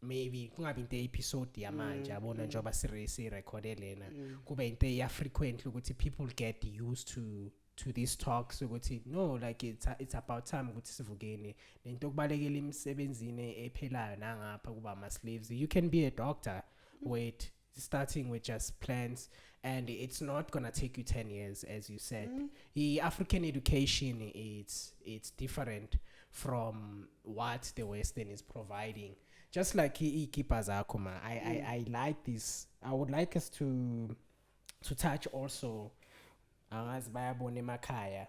Maybe kungabi into episode yamanje yabona njengoba si record lena kube into ya frequently ukuthi people get used to to these talks ukuthi no, like it's about time ukuthi sivukeni lento kubalekela imsebenzini ephelayo nangapha kuba ama slaves. You can be a doctor with starting with just plants, and it's not gonna take you 10 years, as you said. The African education, it's different from what the Western is providing. Just like keepers akuma, I like this. I would like us to touch also as bayabone emakhaya.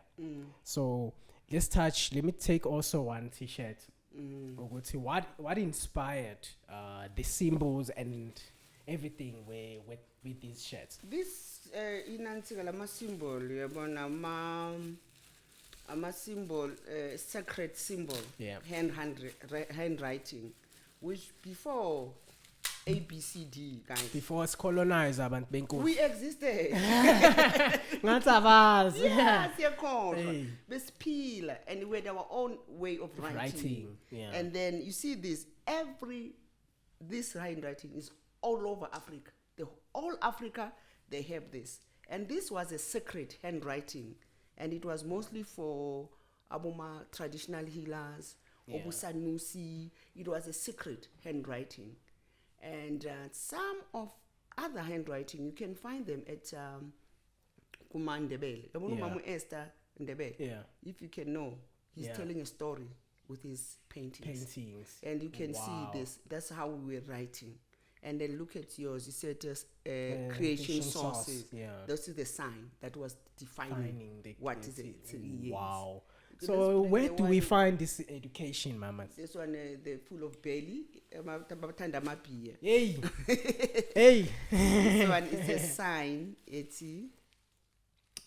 So let me take also one t-shirt. Ukuthi what inspired the symbols and everything with these shirts? This inansika lama symbol yabona ama symbol, sacred symbol, handwriting, which before ABCD, guys, before us colonize abantu benkosi we existed. ngathi abazi. Yes, siyakhona besiphila, and we had our own way of writing. Yeah. And then you see this handwriting is all over Africa. All Africa, they have this. And this was a sacred handwriting. And it was mostly for abuma traditional healers, obusanusi. It was a sacred handwriting. And some of other handwriting, you can find them at Kumandebele. Esther Ndebele. Yeah. If you can know, he's telling a story with his paintings. And you can see this. That's how we were writing. And then look at yours. You said creation sources. Yeah. This is the sign that was defining what is it. Wow. So where do we find this education, Mama? This one, the full of belly. Hey. Hey. This one is a sign. It's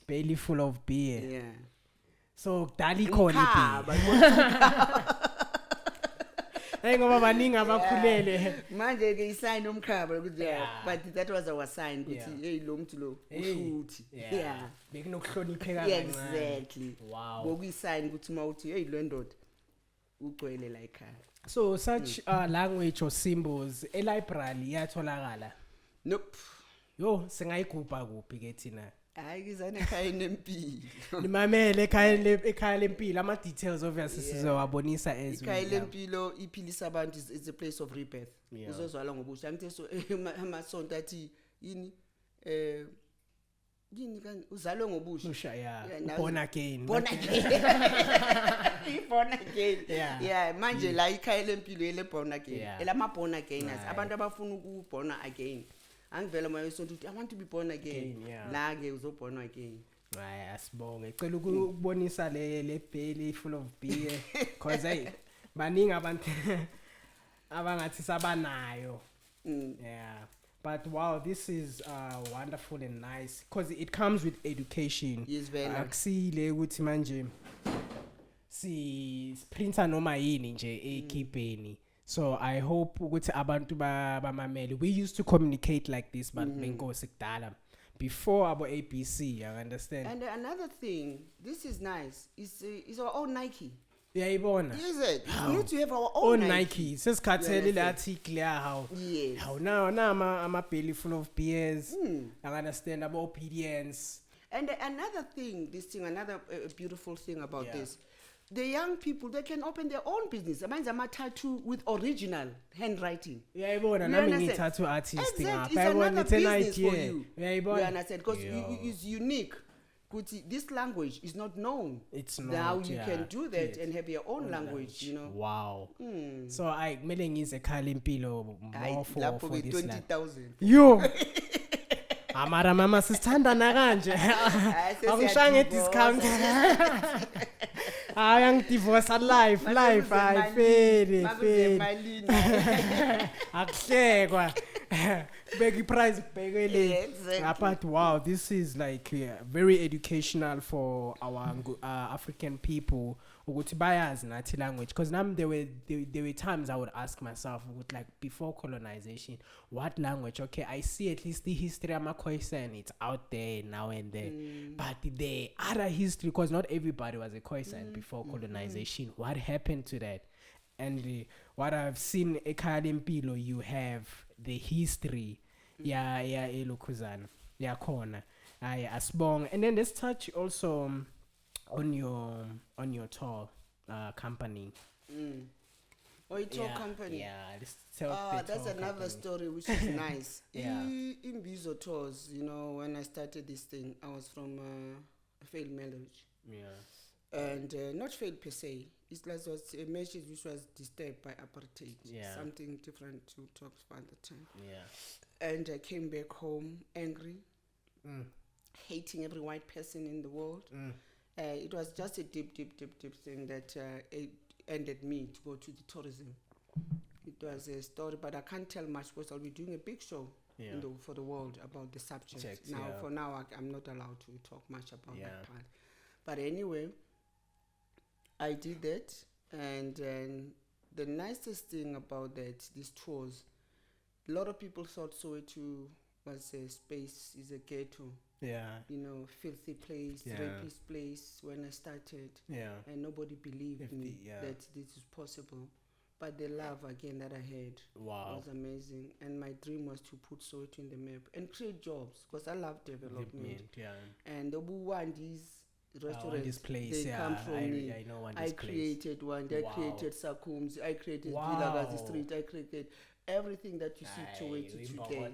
belly full of beer. Yeah. So dali khona hey ngoba baningi abakhulele manje ke isign umkhaba but that was our sign ukuthi hey lo muntu lo ushuthi. Yeah. Bekunokuhlonipheka kancane. Exactly. Wow. Bokuyisign ukuthi mawuthi hey lo ndoda ugcwele la ekhaya. So such language or symbols e-library iyatholakala? Nope. Yo singayigubha kuphi ke thina? Hayi kizana Ekhaya Lempilo. Nimamele Ekhaya Lempilo, ama details obviously sizowabonisa as Ekhaya Lempilo iphilisa abantu is a place of rebirth. Uzozwala ngobusha ngithi so amasonto athi yini yini kan uzalwe ngobusha. Born again. Born again. Yeah, manje la Ekhaya Lempilo ele born again. Elama born againers, abantu abafuna ukuborn again. Angivela maye sonto I want to be born again. La ke uzobonwa again. Hayi asibonge. Ecela ukubonisa le belly full of beer because hey baningi abantu abangathi sabanayo. Yeah. But wow, this is wonderful and nice because it comes with education. Yes, very nice. Akusile ukuthi manje si printer noma yini nje ekhipeni. So I hope ukuthi abantu bamamele. We used to communicate like this but benkosi kudala before our ABC, I understand. And another thing, this is nice. It's our own Nike. Yeah, ibona. Is it? We need to have our own Nike. Sesikhathele le article how now I'm a belly full of beers. I understand about obedience. And another beautiful thing about this. The young people, they can open their own business. Mine's a tattoo with original handwriting. Yeah, ibona nami tattoo artist. Exactly. It's another business for you. Yeah, ibona. You understand? Because it's unique. This language is not known. It's not. Now you can do that and have your own language, you know. Wow. So I mele ngize Ekhaya Lempilo more for this 20,000. Yo. Amara mama sisithandana kanje. Akushange discount. Ayang divorce life ayifeli akuhlekwa beki price kubekele. But wow, this is like very educational for our African people ukuthi bayazi nathi language because there were times I would ask myself like before colonization what language. Okay, I see at least the history of Khoisan, it's out there now and then, but the other history, because not everybody was a Khoisan before colonization. What happened to that? And what I've seen Ekhaya Lempilo, you have the history. Yeah, Elokhuzana. Yeah, corner. Asbong. And then let's touch also on your tour company. Oh, it's your company. Yeah, let's tell the That's tour another company. story which is nice. Yeah. Imbizo tours, you know, when I started this thing, I was from a failed marriage. Yeah. And not failed per se. It's like was a marriage which was disturbed by apartheid. Yeah. Something different to talk about at the time. Yeah. And I came back home angry, hating every white person in the world. It was just a deep thing that it ended me to go to the tourism. It was a story, but I can't tell much because I'll be doing a big show for the world about the subject. For now, I'm not allowed to talk much about that part. But anyway, I did that, and the nicest thing about these tours, a lot of people thought Soweto was a space, is a ghetto. Yeah. You know, filthy place, rapist place when I started. Yeah. And nobody believed me that this is possible. But the love again that I had was amazing. And my dream was to put Soweto in the map and create jobs because I love development. And the Wandis restaurants, this place, they come from me. I know I created one. I created Sakums. I created Villagazi Street. I created everything that you see Soweto today.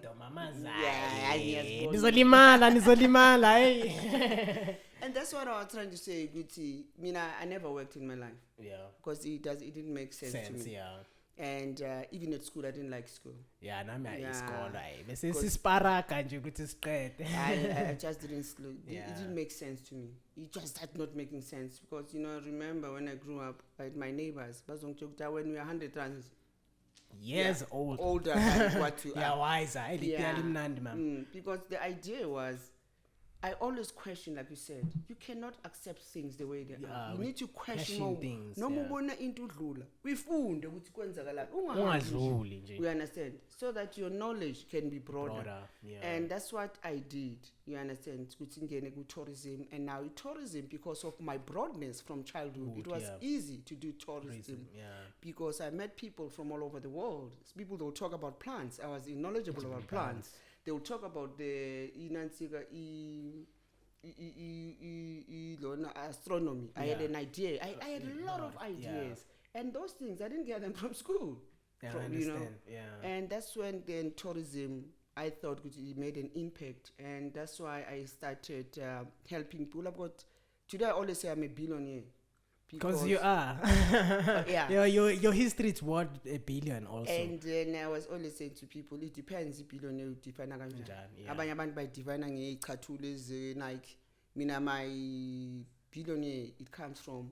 And that's what I was trying to say, Guti. I never worked in my life. Yeah. Because it didn't make sense to me. Yeah. And even at school, I didn't like school. Yeah, I just didn't. It didn't make sense to me. It just started not making sense because I remember when I grew up, my neighbors, when we were 100 runs. Years older than what you are. Wiser. Because the idea was, I always question, like you said, you cannot accept things the way they are. You need to question things. No more into dlula. We found we understand, so that your knowledge can be broader. And that's what I did. You understand? Tourism, and now tourism, because of my broadness from childhood, it was easy to do tourism because I met people from all over the world. People that will talk about plants. I was knowledgeable about plants. They will talk about the astronomy. I had an idea. I had a lot of ideas. And those things, I didn't get them from school. And that's when then tourism, I thought it made an impact. And that's why I started helping people. Today I always say I'm a billionaire. Because you are. Your history is worth $1 billion also. And then I was always saying to people, it depends if billionaire define abanye abantu bayidefine ngeicathulo Nike. My billionaire, it comes from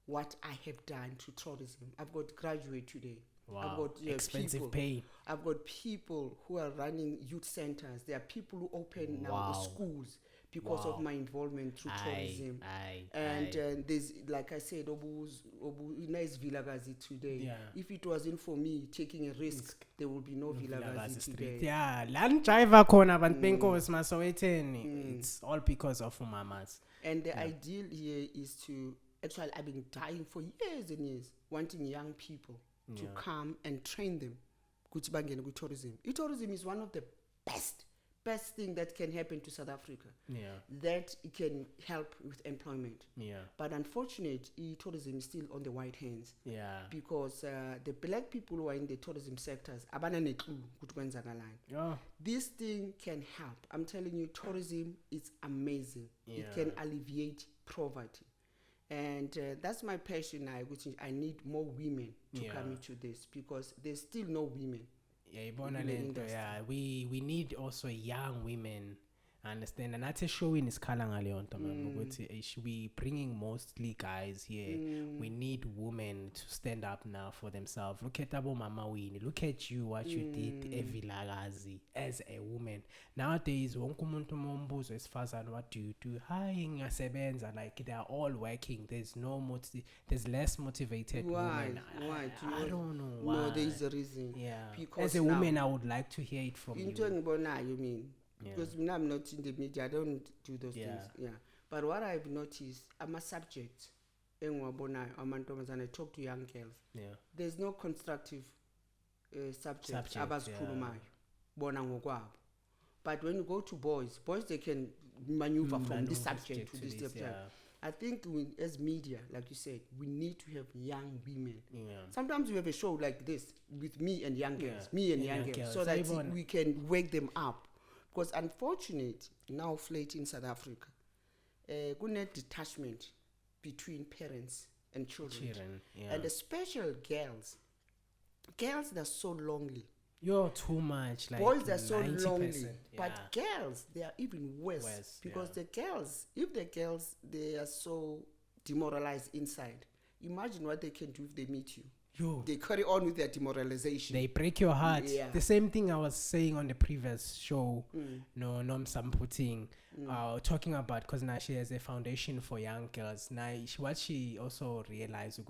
what I have done to tourism. I've got graduate today. Wow. I've got expensive pay. I've got people who are running youth centers. There are people who open now the schools because of my involvement through tourism. And there's, like I said, nice Villagazi today. Yeah. If it wasn't for me taking a risk, there would be no Villagazi today. Yeah, land driver corner and Benkos Masoweten. It's all because of mamas. And the ideal here is to actually, I've been dying for years and years, wanting young people to come and train them. Tourism. Tourism is one of the best thing that can happen to South Africa. That it can help with employment. But unfortunately, tourism is still on the white hands. Because the black people who are in the tourism sectors, this thing can help. I'm telling you, tourism is amazing. It can alleviate poverty. And that's my passion now, which is I need more women to come into this because there's still no women. We need also young women. Understand, and that's a show in we bringing mostly guys here. We need women to stand up now for themselves. Look at Abo Mama Winnie. Look at you, what you did Evilagazi as a woman. Nowadays, what do you do? Like they are all working. There's there's less motivated women. Why? I don't know why. No, there is a reason. Because as a woman, I would like to hear it from you. You mean? Because now I'm not in the media, I don't do those things. But what I've noticed, I'm a subject. And I talk to young girls. There's no constructive subject. But But when you go to boys, they can maneuver from this subject to this subject. I think as media, like you said, we need to have young women. Sometimes we have a show like this with me and young girls, so that we can wake them up. Because unfortunately, now flat in South Africa, good detachment between parents and children. And especially girls. Girls that are so lonely. You're too much. Like boys are so lonely, but girls, they are even worse because the girls, they are so demoralized inside. Imagine what they can do if they meet you. They carry on with their demoralization. They break your heart. The same thing I was saying on the previous show. Nom Samputing, talking about, because now she has a foundation for young girls. Now what she also realized,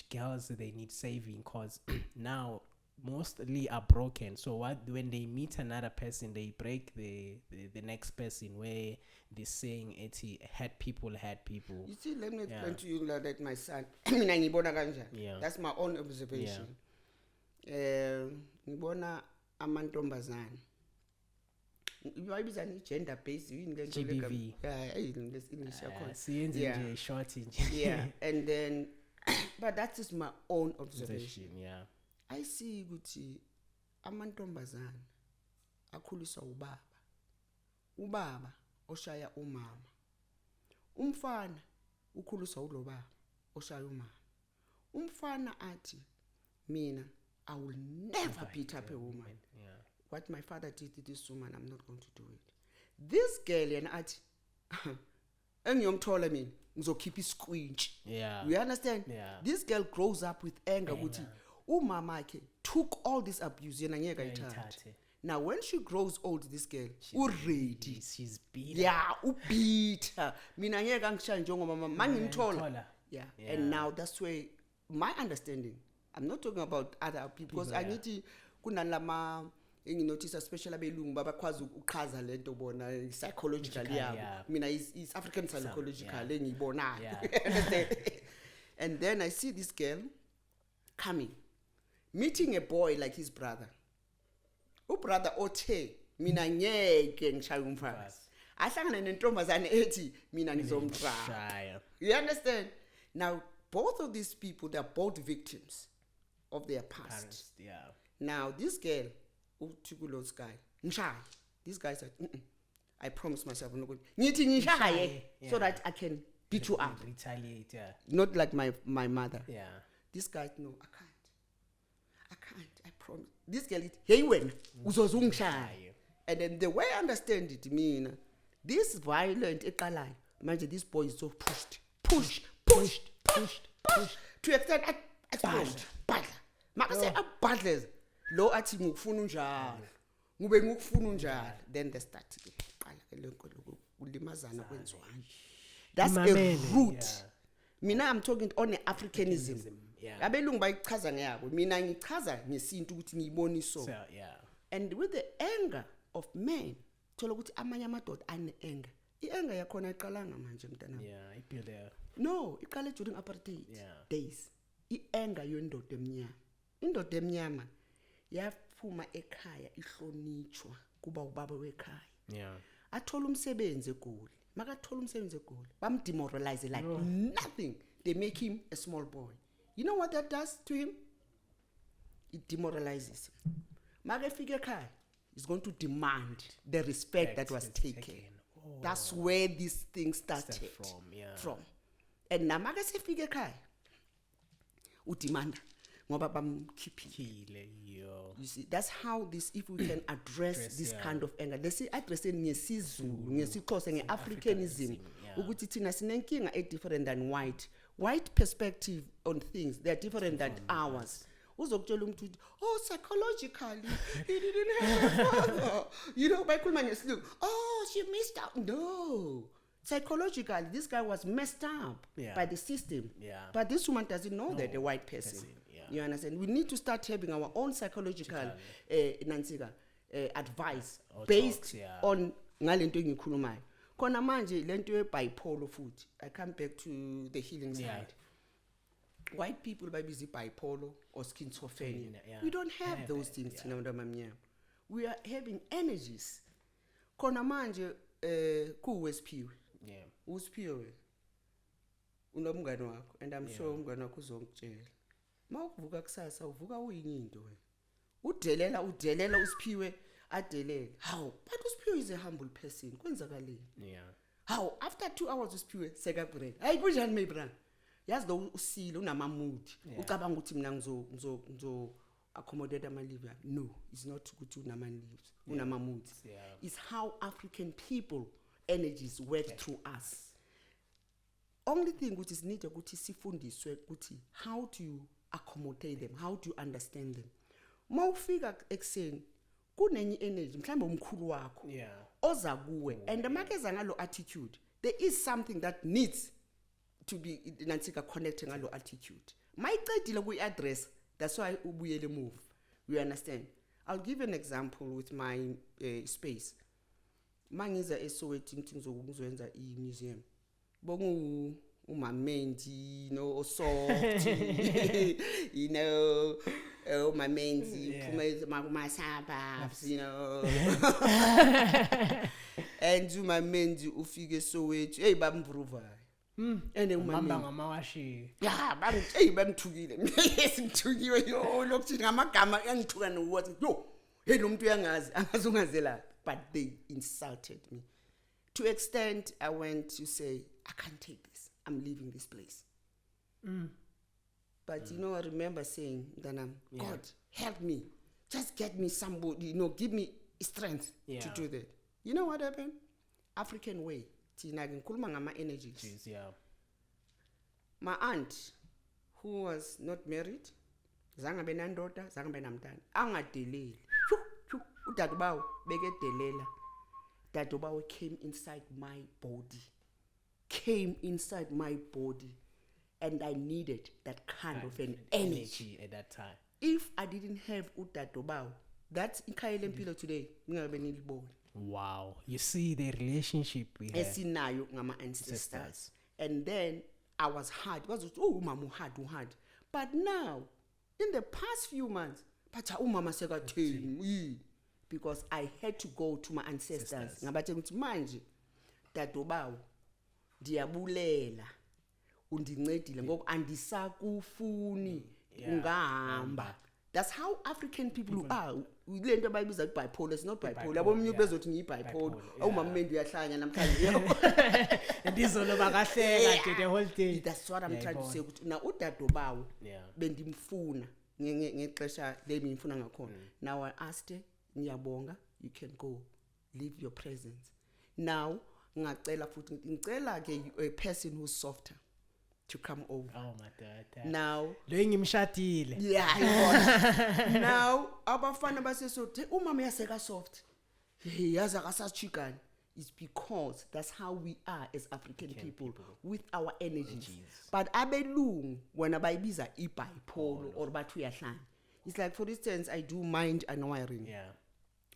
girls, they need saving, because now mostly are broken. So when they meet another person, they break the next person, where they're saying had people. You see, let me explain to you that my son, that's my own observation. Ngibona amantombazana. Ibayibiza ni gender based GBV. And then but that is my own observation. I see ukuthi amantombazana akhuliswa ubaba oshaya umama. Umfana ukhuliswa ulo baba oshaya umama. Umfana athi mina, I will never beat up a woman. What my father did to this woman, I'm not going to do it. This girl and athi engiyomthola mina ngizokhipha isquinch. You understand? This girl grows up with anger ukuthi umama ke took all this abuse yena ngeke ayithathe. Now when she grows old, this girl already she's beat. Ubeat her. Mina ngeke angishaya njengomama mangimthola. And now that's where my understanding. I'm not talking about other people because I need to kunalama notice especially abelungu babakwazi ukuchaza lento bona psychologically yabo. Mina is African psychological engiyibonayo. And then I see this girl coming, meeting a boy like his brother. Brother othe mina ngeke ngishaya umfazi. Ahlangana nentombazane ethi mina ngizomshaya. You understand? Now both of these people, they are both victims of their past. Now this girl uThikulo's guy ngishaya. This guy said I promise myself I'm not going ngithi ngishaye so that I can beat you up, retaliate. Not like my mother. This guy, no, I can't, I promise. This girl, hey when uzozungishaya. And then the way I understand it, mean this violent eqalayo. Imagine this boy is so pushed to extend badla. Makase abadles lo athi ngikufuna unjalo. Ngube ngikufuna unjalo. Then they start qala lenko lokulimazana kwenziwayo. That's a root. Mina I'm talking on Africanism. Abelungu bayichaza ngeyabo. Mina ngichaza ngesintu ukuthi ngiyiboniso. And with the anger of men, thola ukuthi amanye amadoda ane anger. I-anger yakhona iqalanga manje mntanami. No, iqale during apartheid days. I-anger yendoda emnyama. Indoda emnyama yaphuma ekhaya ihlonitshwa kuba ubaba wekhaya. Athola umsebenzi eGoli. Makathola umsebenzi eGoli, bamdemoralize like nothing. They make him a small boy. You know what that does to him? It demoralizes him. Makafika ekhaya, he's going to demand the respect that was taken. That's where this thing started from. And now makasefika ekhaya, udimanda ngoba bamkhiphile. You see, that's how this, if we can address this kind of anger. Let's say addressing ngesizulu, ngesixhosa, ngeAfricanism. Ukuthi thina sinenkinga different than white. White perspective on things, they're different than ours. Uzokutshela umuntu ukuthi psychologically he didn't have a father. You know, bayikhuluma ngesilungu. She messed up. No. Psychologically, this guy was messed up by the system. But this woman doesn't know that, the white person. You understand? We need to start having our own psychological advice based on ngalento engikhulumayo. Khona manje lento ye-bipolar futhi. I come back to the healing side. White people are busy bipolar or schizophrenia. We don't have those things. We are having energies. khona manje kuwesiphiwe Yeah. usiphiwe unomngane wakho and I'm sure umngane wakho uzongitshela mawuvuka kusasa uvuka uyinye into wena udelela usiphiwe adelele how but usiphiwe is a humble person kwenzakaleni Yeah. how after 2 hours usiphiwe sekakurela hayi kunjani my brother yazi lo usile unama mood ucabanga ukuthi mina ngizo accommodate ama leave no it's not ukuthi unama leaves unama moods it's how African people energies work through us only thing which is needed ukuthi sifundiswe ukuthi how to accommodate them how to understand them mawufika ekseni kunenye energy mhlawumbe umkhulu wakho oza kuwe and makeza ngalo attitude there is something that needs to be nansika connecting ngalo attitude mayicedile kuyi address that's why ubuyele move you understand I'll give an example with my space mangiza eSoweto ngizowenza imuseum bongu umamenzi soft you know umamenzi phuma kumasaba you know and umamenzi ufike eSoweto hey bamvuruva ene umamenzi ngamawashi bangithukile ngithukiwe yo lokuthi ngamagama engithuka nowathi yo hey lo muntu uyangazi angazungazela but they insulted me to extent I went to say I can't take this I'm leaving this place but you know I remember saying that God help me just get me somebody you know give me strength to do that you know what happened African way thina ngikhuluma ngama energies my aunt who was not married zanga benandoda zanga benamntana angadeleli udadubawo bekedelela dadubawo came inside my body and I needed that kind of an energy at that time if I didn't have udadubawo that's Ekhaya Lempilo today ngingabe nilibona wow you see the relationship we have esinayo ngama ancestors and then I was hard was mama hard but now in the past few months but umama sekatheni because I had to go to my ancestors ngabathe ukuthi manje dadobawo ndiyabulela undincedile ngoku andisakufuni ungahamba that's how African people are lento abayibiza bipolar it's not bipolar abomnye bezothi ngiyibipolar awumama Mandy uyahlanya namhlanje ndizolo bakahleka the whole day that's what I'm trying to say ukuthi na udadobawo bendimfuna ngexesha lemi ngifuna ngakhona now I asked ngiyabonga you can go leave your presence now ngacela futhi ngicela ke a person who's softer to come over oh my god now lo ngimshadile now abafana basesothe umama yaseka soft yaza akasachikani is because that's how we are as African people with our energies but abelungu wena bayibiza ibipolar or bathu uyahlanya it's like for instance I do mind unwiring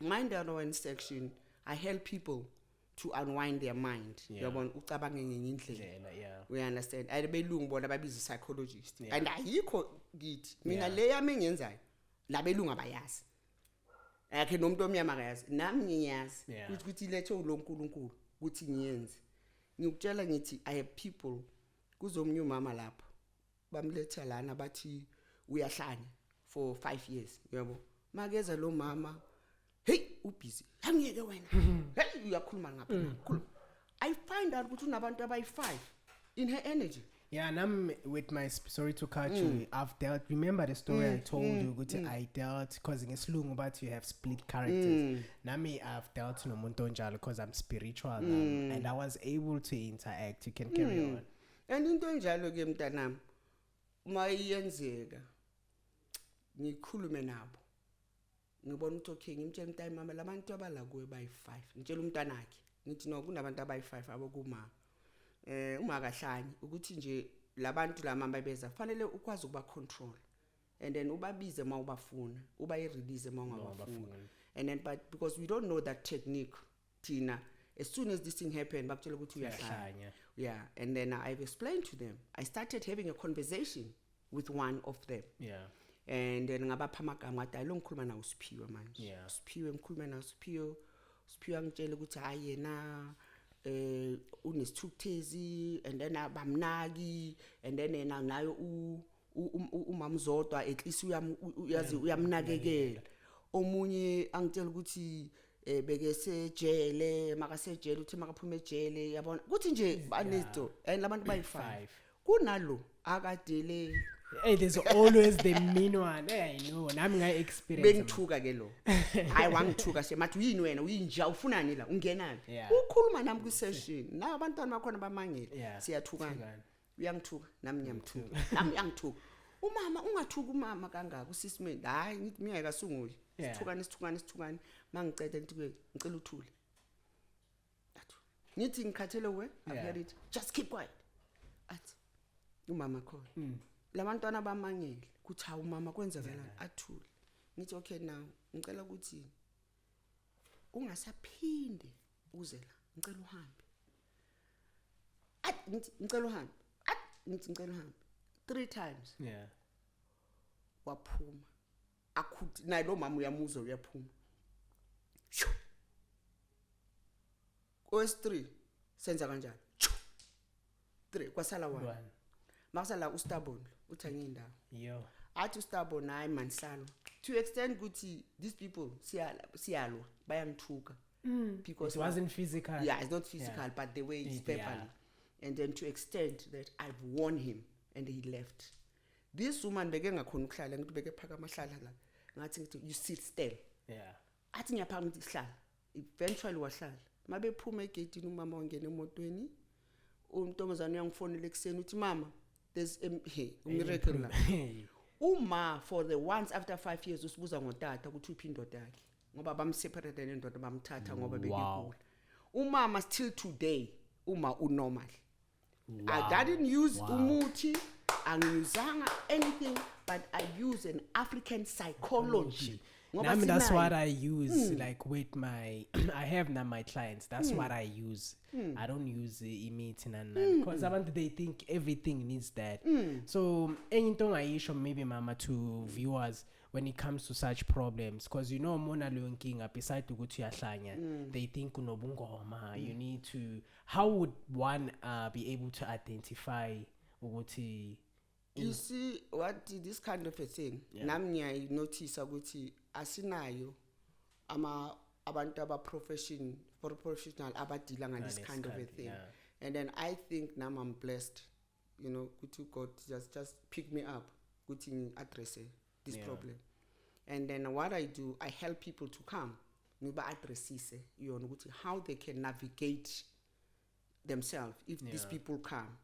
mind unwiring section I help people to unwind their mind yabona ucabange ngenye indlela we understand abelungu bona babiza psychologist and ayikho ngithi mina le yami engenzayo labelungu abayazi akhe nomuntu omnyama akayazi nami ngiyazi ukuthi lethe ulonkulunkulu ukuthi ngiyenze ngikutshela ngithi I have people kuzomnye umama lapha bamletha lana bathi uyahlanya for 5 years yabo makeza lo mama hey ubusy angiyeke wena hey uyakhuluma ngapha khuluma I find out ukuthi unabantu abayi5 in her energy and I'm with my sorry to cut you I've dealt remember the story I told you ukuthi I dealt because ngesilungu about you have split characters nami I've dealt nomuntu onjalo because I'm spiritual now and I was able to interact you can carry on and into enjalo ke mntanami mayiyenzeka ngikhulume nabo ngibona ukuthi okay ngimtshela umntana mama labantu abala kuwe bayi5 ngitshela umntana wakhe ngithi no kunabantu abayi5 abokuma uma kahlanye ukuthi nje labantu lamama beza kufanele ukwazi ukuba control and then ubabize mawubafuna ubayi release mawungabafuna and then but because we don't know that technique Tina as soon as this thing happened bakutshela ukuthi uyahlanya and then I've explained to them I started having a conversation with one of them and then ngabapha amagama athi lo ngikhuluma nawo Siphiwe manje Siphiwe ngikhuluma nawo Siphiwe Siphiwe angitshela ukuthi hayi yena unesithukuthezi and then abamnaki and then yena nayo umamzodwa at least uyazi uyamnakekela. Omunye angitshela ukuthi beke sejele makasejele uthi makaphume ejele yabona kuthi nje banesto and labantu bayi5 kunalo akadele. Hey, there's always the mean one. Hey, no, nami nga experience. Bengithuka ke lo. Hayi wangithuka semathi uyini wena uyinja ufunani la ungenaphi? Ukhuluma nami ku session. Na abantwana bakhona bamangela. Siyathukana. Uyangithuka nami ngiyamthuka. Nami uyangithuka. Umama ungathuka umama kangaka usisimendi. Hayi ngithi mina akasunguli. Sithukane mangicede ngicela uthule. Ngithi ngikhathele we I've heard it. Just keep quiet. Athi umama khona. Labantwana bamangele kuthi hawu mama kwenzakalani athule. Ngithi okay now ngicela ukuthi ungasaphinde uze la ngicela uhambe. Ngicela uhambe. Ngicela uhambe 3 times. Waphuma. Akuthi naye lo mama uyamuzwa uyaphuma. Kwes3 senza kanjani? 3 kwasala 1. Makusala uStabon uthi ngiyindawo. Athi uStabon hayi manisalo. To extend ukuthi these people siyalwa bayangithuka because it wasn't physical. Yeah, it's not physical but the way it's verbally. And then to extend that I've warned him and he left. This woman beke ngakhona ukuhlala ngithi beke phaka amahlala la. Ngathi ngithi you sit still. Athi ngiyaphaka ngithi hlala. Eventually wahlala. Mabe phuma egate umama ongena emotweni. Untombazana uyangifonela ekseni uthi mama there's a miracle la. Uma for the once after 5 years usibuza ngotata ukuthi uphi indoda yakhe ngoba bamseparate nendoda bamthatha ngoba bekekula. Umama still today uma unormal. I didn't use umuthi, angiyuzanga anything but I use an African psychology. I mean, that's what I use like with my I have now my clients. That's what I use. I don't use imiti because they think everything needs that. So anything I issue maybe mama to viewers when it comes to such problems because you know mona looking up beside to go to yahlanya they think unobungoma you need to how would one be able to identify ukuthi you see what this kind of a thing nami ngiya notice ukuthi asinayo abantu professional abadila ngale this kind of a thing and then I think now I'm blessed you know ukuthi God just pick me up ukuthi address this problem and then what I do I help people to come ngiba addressise yona ukuthi how they can navigate themselves if these people come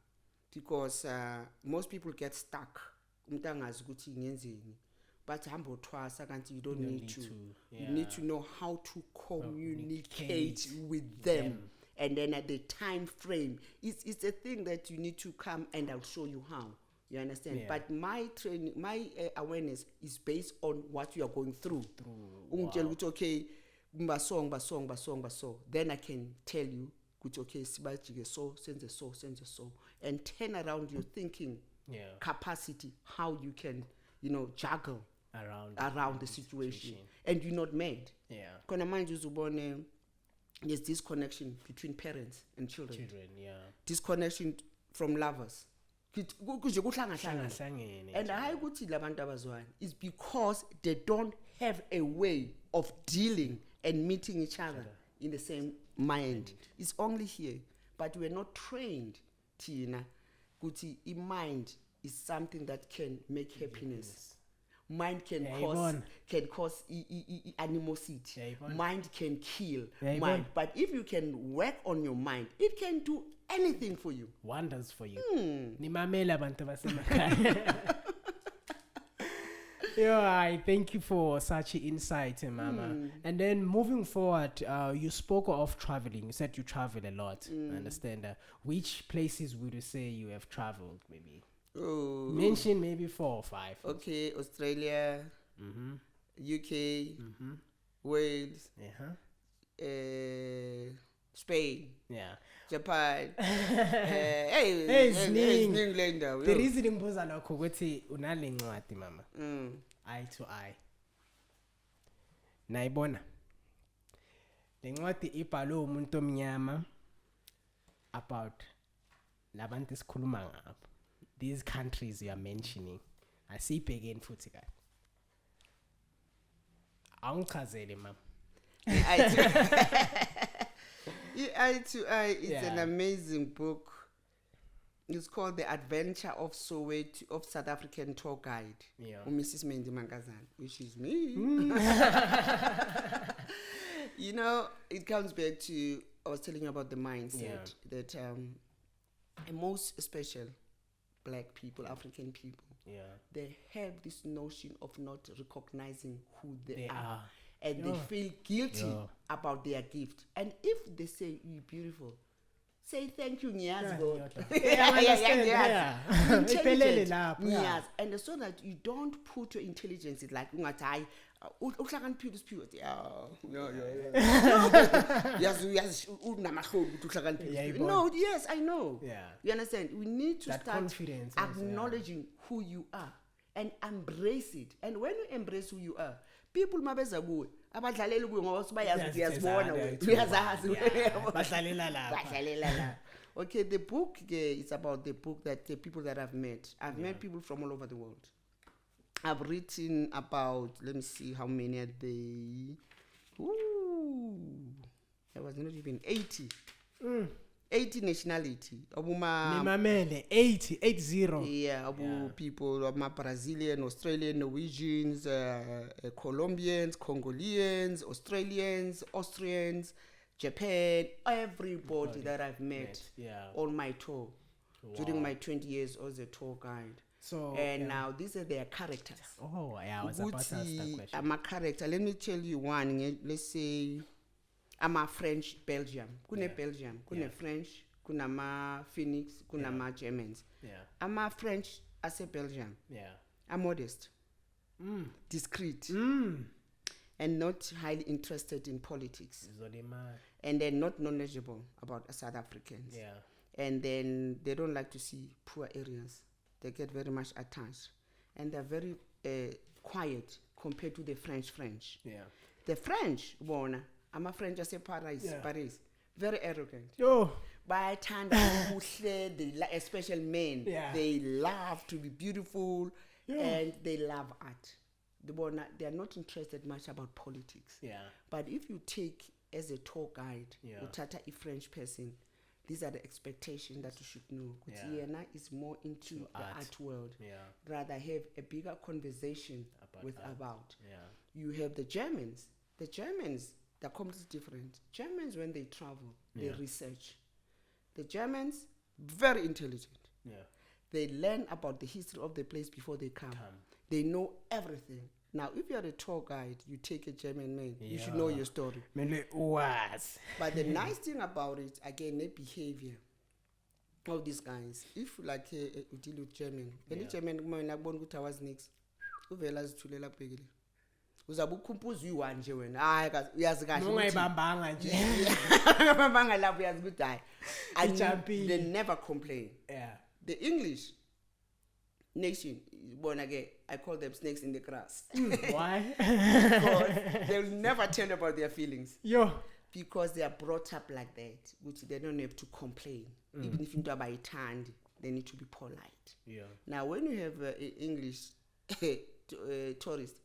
because most people get stuck umuntu angazi ukuthi ngenzeni but hambo twasa kanti you don't need to you need to know how to communicate with them and then at the time frame it's a thing that you need to come and I'll show you how you understand but my training my awareness is based on what you are going through ungitshela ukuthi okay basong then I can tell you ukuthi okay sibajike so senze so and turn around your thinking capacity how you can you know juggle around the situation and you're not mad kona manje uzubone there's this connection between parents and children disconnection from lovers kuje kuhlanga and hayi ukuthi labantu abazwana is because they don't have a way of dealing and meeting each other in the same mind. It's only here but we're not trained tina kuti mind is something that can make happiness. Mind can cause animosity. Mind can kill. Mind, but if you can work on your mind, it can do anything for you. Wonders for you. Nimamela abantu basemakhaya. I thank you for such insight, Mama. And then moving forward, you spoke of traveling. You said you travel a lot. I understand that. Which places would you say you have traveled, maybe? Mention maybe 4 or 5. Okay, Australia, UK, Wales, Spain, Japan. England. The reason impoza lokho ukuthi unale ncwadi mama. Eye to eye. Nayibona. lencwadi ibhalwe umuntu omnyama about labantu esikhuluma ngabo, these countries you are mentioning. Asiyibhekeni futhi kahle. Angichazele mama. Eye to Eye is an amazing book. It's called The Adventure of Soweto, of South African tour guide, Mrs. Mandy Mankazana, which is me. You know, it comes back to, I was telling you about the mindset that most special black people, African people, they have this notion of not recognizing who they are. And they feel guilty about their gift. And if they say, you're beautiful, say thank you, Nyaz. And so that you don't put your intelligence, it's like, no, yes, I know. You understand? We need to that start acknowledging who you are and embrace it. And when you embrace who you are, people mabeza kuwe abadlalela kuwe ngoba sibayazi uyazibona uyazazi badlalela la. Okay, the book is about the book that the people that I've met people from all over the world. I've written about, let me see how many are they. There was not even 80 nationality. Nimamele 80. People Brazilian, Australian, Norwegians, Colombians, Congolians, Australians, Austrians, Japan, everybody that I've met on my tour during my 20 years as a tour guide. So now these are their characters. Oh, yeah, I was about to ask that question. I'm a character. Let me tell you one. Let's say I'm a French Belgium. Kuna Belgium. Kuna French. Kuna ma Phoenix. Kuna ma Germans. I'm a French as a Belgium. I'm modest, discreet, and not highly interested in politics. And they're not knowledgeable about South Africans. And then they don't like to see poor areas. They get very much attached. And they're very quiet compared to the French. The French, I'm a French, I say Paris. Very arrogant. By the time especially men, they love to be beautiful and they love art. They are not interested much about politics. But if you take as a tour guide, a French person, these are the expectations that you should know. Yana is more into the art world. Rather have a bigger conversation about. You have the Germans. The Germans, they're completely different. Germans, when they travel, they research. The Germans, very intelligent. They learn about the history of the place before they come. They know everything. Now, if you're a tour guide, you take a German man, you should know your story. But the nice thing about it, again, the behavior of these guys. If like you deal with German, any German woman like born with was next, uvela zithulela kubhekile. Uzabe ukhumbuza uyi1 nje wena. Hayi uyazi kahle. Ungayibambanga nje. Bambanga lapho uyazi ukuthi hayi. They never complain. The English nation, I call them snakes in the grass. Why? Because they'll never tell about their feelings. Because they are brought up like that, which they don't have to complain. Even if you do by hand, they need to be polite. Now, when you have English tourist,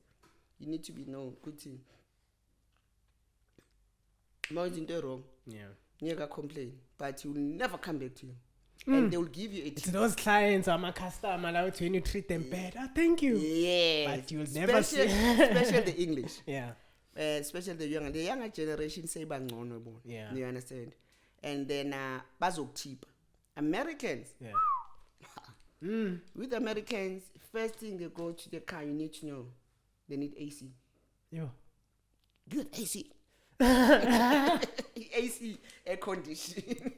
you need to be known. Good thing. Mountain wrong. You can complain, but he will never come back to you. And they will give you a tip. It's those clients, I'm a customer, like when you treat them bad. Thank you. But you'll never see. Especially the English. Especially the younger generation say bangcono. You understand? And then bazok tip. Americans. With Americans, first thing they go to the car, you need to know they need AC. Good AC. AC, air conditioning.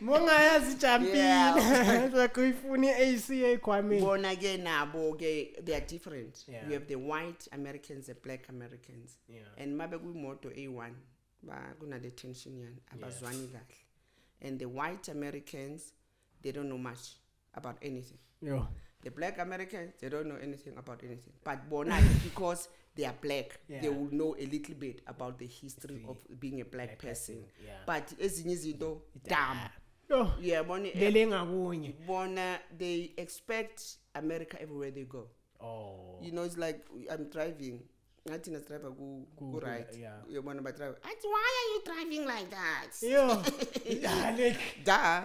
Mongayazi champini. Zakuyifuni AC ekwami. Born again they are different. You have the white Americans, the black Americans. And mabe kuimoto A1 ba kuna the tension yan abazwani kahle. And the white Americans, they don't know much about anything. The black Americans, they don't know anything about anything. But bona because they are black, Yeah. they will know a little bit about the history of being a black person. Yeah. But ezinye izinto damn. Oh, Yeah, bona lele ngakunye. bona they expect America everywhere they go. Oh. You know, it's like I'm driving. Ngathi na driver go right. Yeah. You wanna by drive. Why are you driving like that? Yo. Yeah, like Da.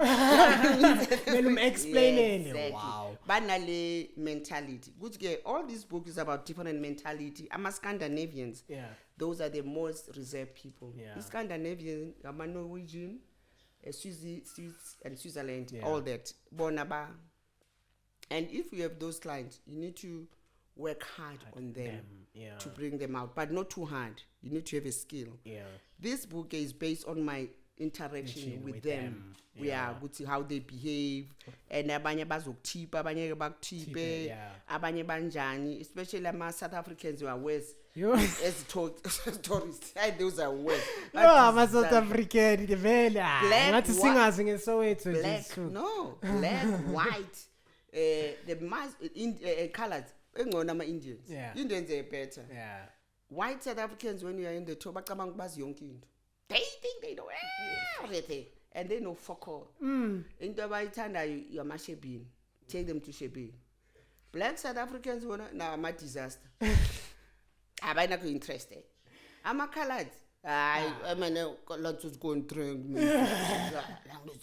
Melu explain it. Exactly. Wow. Banale mentality. Good get all these books is about different mentality. I'm Scandinavians. Yeah. Those are the most reserved people. Yeah. The Scandinavian, I'm a Norwegian, Swiss and Switzerland, Yeah. all that. Bonaba. And if you have those clients, you need to work hard on them. Yeah. To bring them out, but not too hard. You need to have a skill. Yeah. This book is based on my interaction with them. We are good to how they behave, and abanye bazokuthipa, abanye bakuthipe, Yeah. abanye banjani, especially ama South Africans who are worse. Yo. As tourists, those are worse. No, I'm a South African. The vela. Black, Not to sing as in Soweto. Black, no, black, white, the mass colors. Indians. Yeah. Indians are better. Yeah. White South Africans, when you are in the top, they think they know everything, and they know fuck all. In the right time, you're my Shebin. Take them to Shebin. Black South Africans, now I'm a disaster. I'm not interested. I'm a colored. I mean, lots of going drink.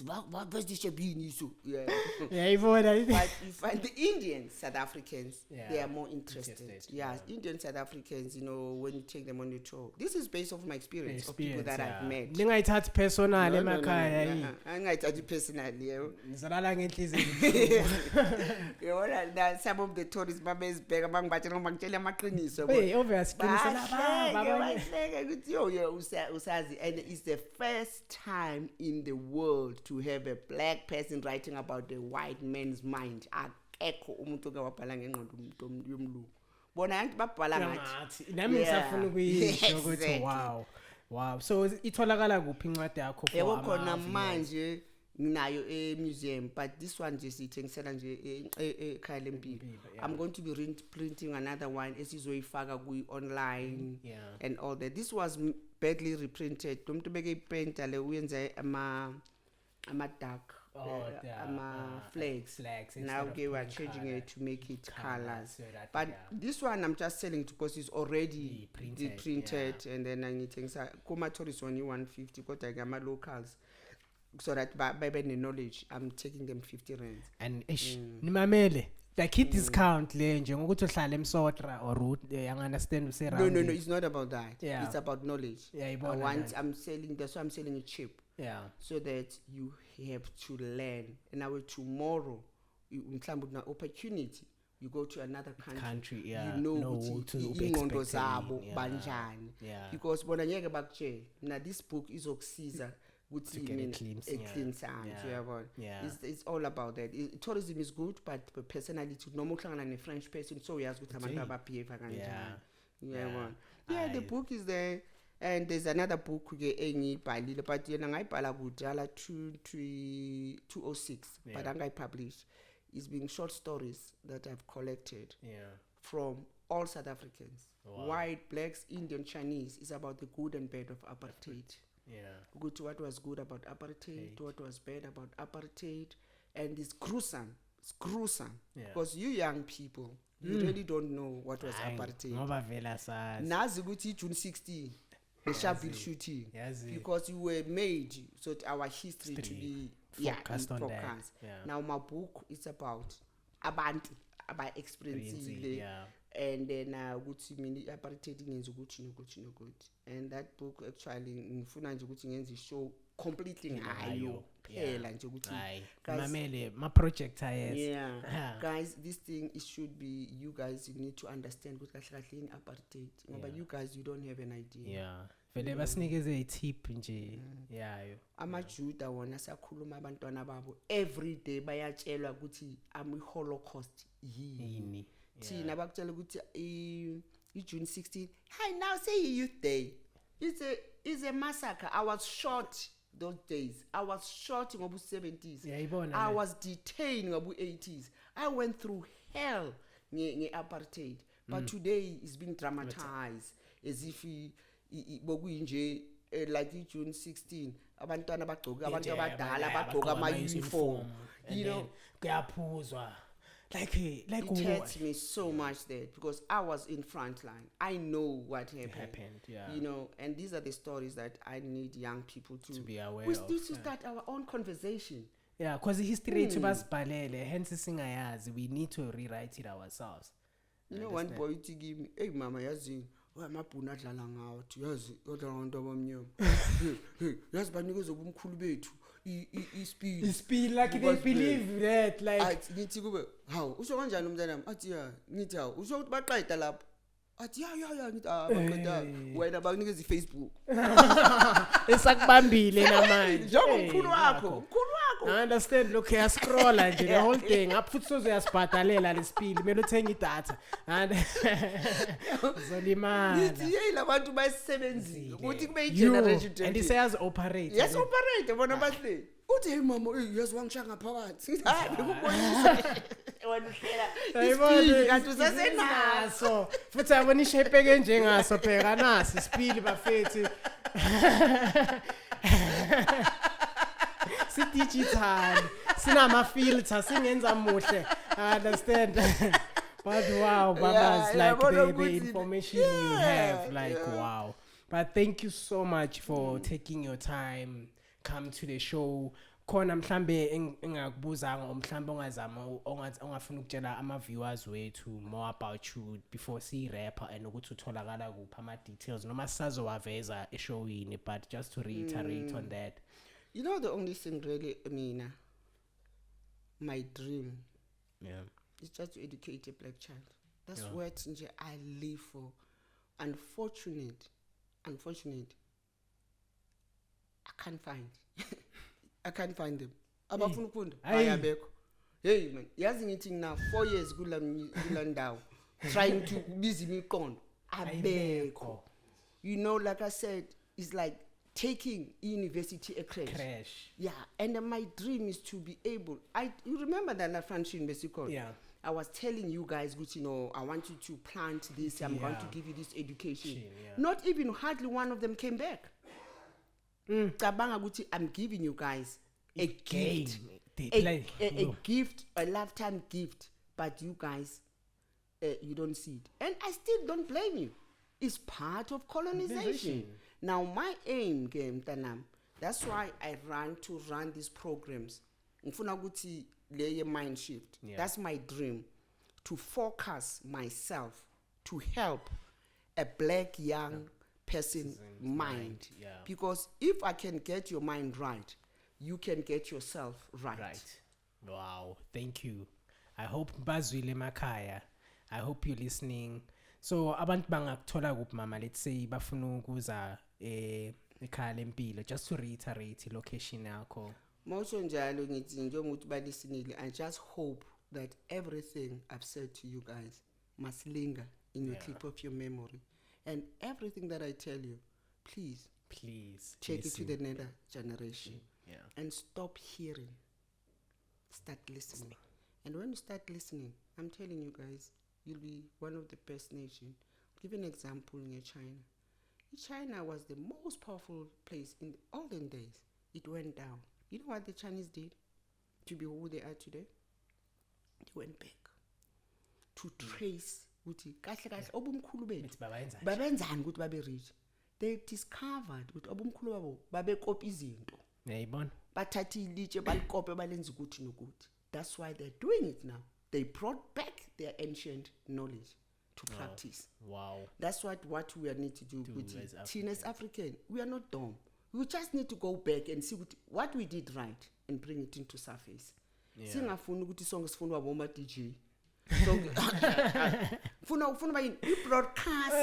What was the Shebin issue? Yeah. But you find the Indians, South Africans, they are more interested. Yeah, Indian South Africans, you know, when you take them on the tour. This is based off my experience of people that I've met. Ningayithathi personal No, emakhaya. Angayithathi personally. Ngizalala ngenhliziyo. Yabona some of the tourists babezibheka bangibhatshela ngibakutshela amaqiniso. Hey, obviously usazi, and it's the first time in the world to have a black person writing about the white man's mind. Akekho umuntu owabhala ngengqondo umuntu yomlungu. Bona abantu babhala ngathi. Nami ngisafuna ukuyisho ukuthi wow. So itholakala kuphi incwadi yakho for ama? Khona manje nginayo museum, but this one just ithengisela nje Ekhaya Lempilo. I'm going to be printing another one esizoyifaka online and all that. This was badly reprinted. Umuntu beke iprinter le uyenze ama dark flags. Now we are changing it to make it colors. But this one I'm just selling because it's already printed, and then I need things. Kuma tourist only 150. Got like my locals. So that by the knowledge, I'm taking them 50 rand. And nimamele like hit discount le nje ngokuthi uhlala eMsotra or route understand say no, it's not about that. It's about knowledge. I'm selling, that's why I'm selling it cheap. So that you have to learn, and now tomorrow you opportunity, you go to another country, you know ingqondo zabo banjani, because bona ngeke bakutshela na this book izokusiza to get a clean sound. It's all about that. Tourism is good, but personality, no more than a French person, so he has good the book is there, and there's another book but 206, but I published. It's being short stories that I've collected from all South Africans, white, blacks, Indian, Chinese. It's about the good and bad of apartheid. Good to what was good about apartheid, to what was bad about apartheid, and it's gruesome. Because you young people, you really don't know what was apartheid. Nazi guti June 16, the Rockville shooting, because you were made so our history to be focused on that. Now my book is about abantu experience. And then apartheid ngenza ukuthi nokuthi, and that book actually ngifuna nje ukuthi ngenze show completely ngayo phela nje ukuthi mamele ma project guys, this thing it should be, you guys, you need to understand ukuthi kahle kahle in apartheid ngoba you guys, you don't have an idea. Vele basinikeze i-tip nje amajuda wona sakhuluma abantwana babo every day bayatshelwa ukuthi Holocaust yini. Thina bakutshela ukuthi June 16, hey, now say Youth Day. It's a massacre. I was shot those days. I was shot in the 70s. I was detained in the 80s. I went through hell in apartheid. But today it's been dramatized as if like June 16 abantwana bagcoka abantu abadala bagcoka ama uniform, you know, kuyaphuzwa like it hurts me so much that because I was in front line, I know what happened, you know, and these are the stories that I need young people to be aware we of. We need to start our own conversation. Yeah, because the history to basibhalele, hence singayazi, we need to rewrite it ourselves. You know, one boy to give me, hey mama, yazi amabhunu adlala ngawo thi yazi kodwa abantu abamnyama yazi banikeza ubumkhulu bethu i-speed like they believe that like ngithi kube hawu usho kanjani umntanami athi ya ngithi hawu usho ukuthi baqeda lapho athi ya ngithi baqeda wena bakunikeza iFacebook esakubambile namanje njengoba umkhulu wakho I understand, look here, scroll and the whole thing. I put so as patalela the speed, me not saying it data. And Zoliman. Abantu bayisebenzile ukuthi kube generation. And it says operate. Yes, operate bona bahle. Uthi hey mama, yes wangishanga phakathi. Hayi bekukhona kanti usasenaso. Futhi abona ishape njengaso pheka nasi speed bafethi. Si digital sinama filter singenza muhle I understand but wow babas like the information you have like wow but thank you so much for taking your time come to the show khona mhlambe engakubuzanga mhlambe ongazama ongafuna ukutshela ama viewers wethu more about you before si rapper and ukuthi utholakala kuphi ama details noma sizowaveza eshowini but just to reiterate on that. You know, the only thing really, my dream, is just to educate a black child. That's what I live for. Unfortunate, I can't find. I can't find them. Abafuna ukufunda ayabekho. Hey man, yazi ngithi now 4 years kula ndawo trying to busy imiqondo abekho. You know, like I said, it's like taking university a crash. Yeah, and my dream is to be able. You remember that French University called? Yeah. I was telling you guys, you know, I want you to plant this. I'm going to give you this education. Not even hardly one of them came back. Cabanga guti, I'm giving you guys a gift, a gift, a lifetime gift, but you guys, you don't see it, and I still don't blame you. It's part of colonization. Now my aim game Tanam, that's why I run these programs. Ngifuna ukuthi leye mind shift. That's my dream, to focus myself to help a black young person mind. Because if I can get your mind right, you can get yourself right. Wow, thank you. I hope bazwile emakhaya. I hope you're listening. So abantu bangakuthola kuphi mama, let's say bafuna ukuza Ekhaya Lempilo, just to reiterate location yakho. Mosho njalo ngithi njengokuthi balisinile, I just hope that everything I've said to you guys must linger in your clip of your memory, and everything that I tell you, please take it to the next generation and stop hearing, start listening. And when you start listening, I'm telling you guys, you'll be one of the best nations. I'll give you an example in China. China was the most powerful place in the olden days. It went down. You know what the Chinese did to be who they are today? They went back to trace ukuthi kahle kahle obumkhulu bethu babenzani ukuthi babe rich. They discovered ukuthi obumkhulu babo babekopi izinto. Yayibona. Bathatha ilitshe balikope balenza ukuthi nokuthi. That's why they're doing it now. They brought back their ancient knowledge to practice. Wow. That's what we need to do. Teenage African, we are not dumb. We just need to go back and see what we did right and bring it into surface. Singafuna ukuthi sonke sifuna waboma DJ. So funa ba you broadcast.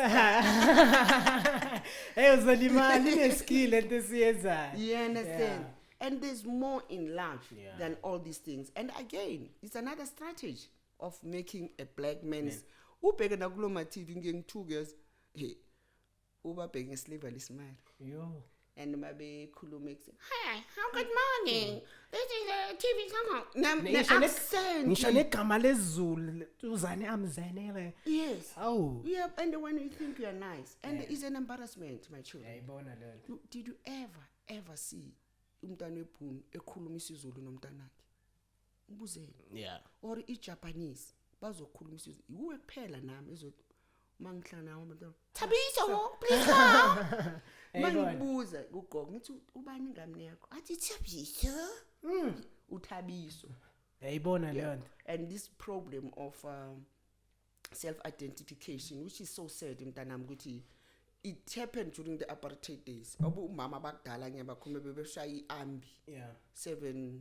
Hey uzolimali neskill entesiyenza. You understand? And there's more in life than all these things. And again, it's another strategy of making a black man's ubheke nakulo ma TV ngeng 2 years hey uba bheke sliver lismile and mabe khuluma hi, how good morning, this is a TV channel. Accent. Ngisho negama lesiZulu uzane amzenele. Yes. Oh. Yeah, and when you think you are nice, and it's an embarrassment, my children. Did you ever see umntwana wephunu ekhuluma isiZulu nomntanakhe? Ubuzele. Yeah. Or iJapanese bazokhuluma isiZulu. Iwe kuphela nami ezothi mangihlala nawo umntwana. Thabiso, please come. Mangibuza ugogo ngithi ubani ingane yakho? Athi Thabiso. Uthabiso. Yayibona leyo nto. And this problem of self-identification, which is so sad mntanami ukuthi it happened during the apartheid days. Umama bakudala nyabakhome bebeshaya iambi. Yeah. 7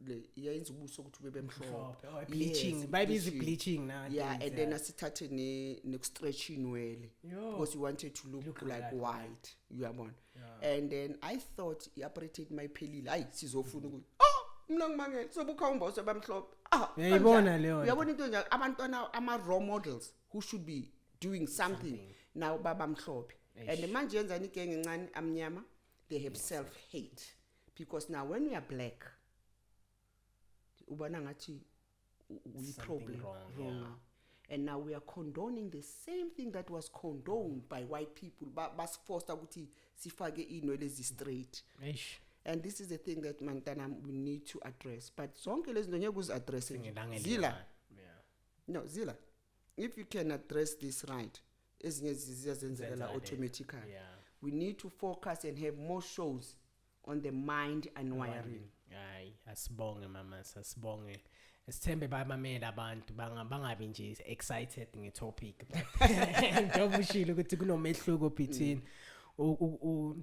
le yenza ubuso ukuthi bebemhlophe. Bleaching. Bayibiza bleaching now. Yeah, and then asithathe ne stretch inwele because we wanted to look like white. Uyabona. And then I thought i-apartheid mayiphelile. Hayi sizofuna ukuthi mina ngimangele sobukhomba sobamhlophe. Yayibona leyo. Uyabona into nje abantwana ama role models who should be doing something. Now baba mhlophe. And manje yenza igenge encane amnyama, they have self-hate because now when we are black ubona ngathi we problem wrong. And now we are condoning the same thing that was condoned by white people. Bas forced ukuthi sifake inwele ezi straight. And this is the thing that mantana we need to address. But zonke lezi zinto ngeke uzi-address Zila. No, Zila. If you can address this right, ezinye ziyazenzela automatically. We need to focus and have more shows on the mind and wiring. Hayi, asibonge mama, asibonge. Sithembe bayamamela abantu bangabi nje excited ngetopic. Njengoba ushilo ukuthi kunomehluko between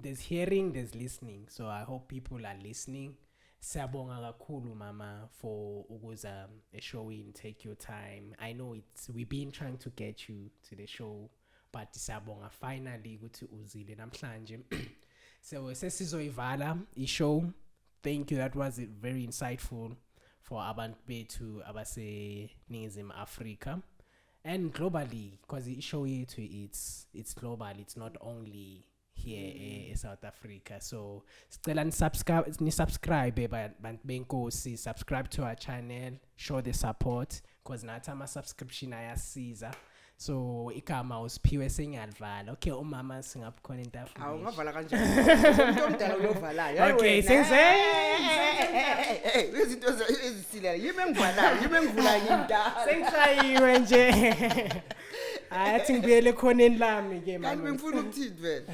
there's hearing, there's listening. So I hope people are listening. Siyabonga kakhulu mama for ukuza showing, take your time. I know we've been trying to get you to the show, but siyabonga finally ukuthi uzile namhlanje. So sesizoyivala ishow. Thank you, that was very insightful for abantu bethu abase Ningizimu Africa and globally, because the show yethu it's global, it's not only here in South Africa. So still subscribe bantu benkosi, subscribe to our channel, show the support because nathi ama subscription ayasiza. So ikama usiphiwe senyalivala. Okay, umama singabukhona into afuna. Awungavala kanjani? Umuntu omdala uyovalayo. Okay, senze. Izinto ezisilela. Yibe ngivulayo imdala. Sengishayiwe nje. Athi ngibuyele khoneni lami ke mama. Kanti bengifuna ukuthini vele?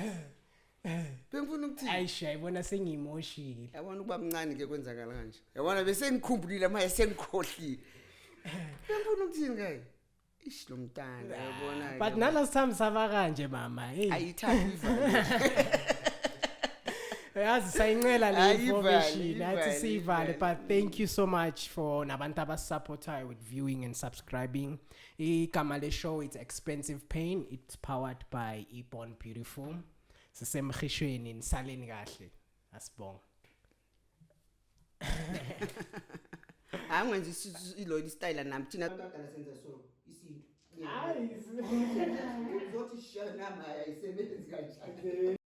Bengifuna ukuthini? Ayisha, yabona sengimoshile. Yabona ukuba mncane ke kwenzakala kanje. Yabona bese ngikhumbulile manje sengikhohlile. Bengifuna ukuthini ke? Ishilomntana yabona. But nalast time sava kanje mama. Hey. Ayithatha ivalo. Yazi sayincela le information nathi sivale, but thank you so much for nabantu abasupportayo with viewing and subscribing. Igama le show, it's Expensive Pain. It's powered by Born Beautiful. Sisemkhishweni nisaleni kahle. Asibonga. Angenza ilo style nami thina abantwana senza so isinto. Hayi. Uzothi shana maya isebenzi kanjani?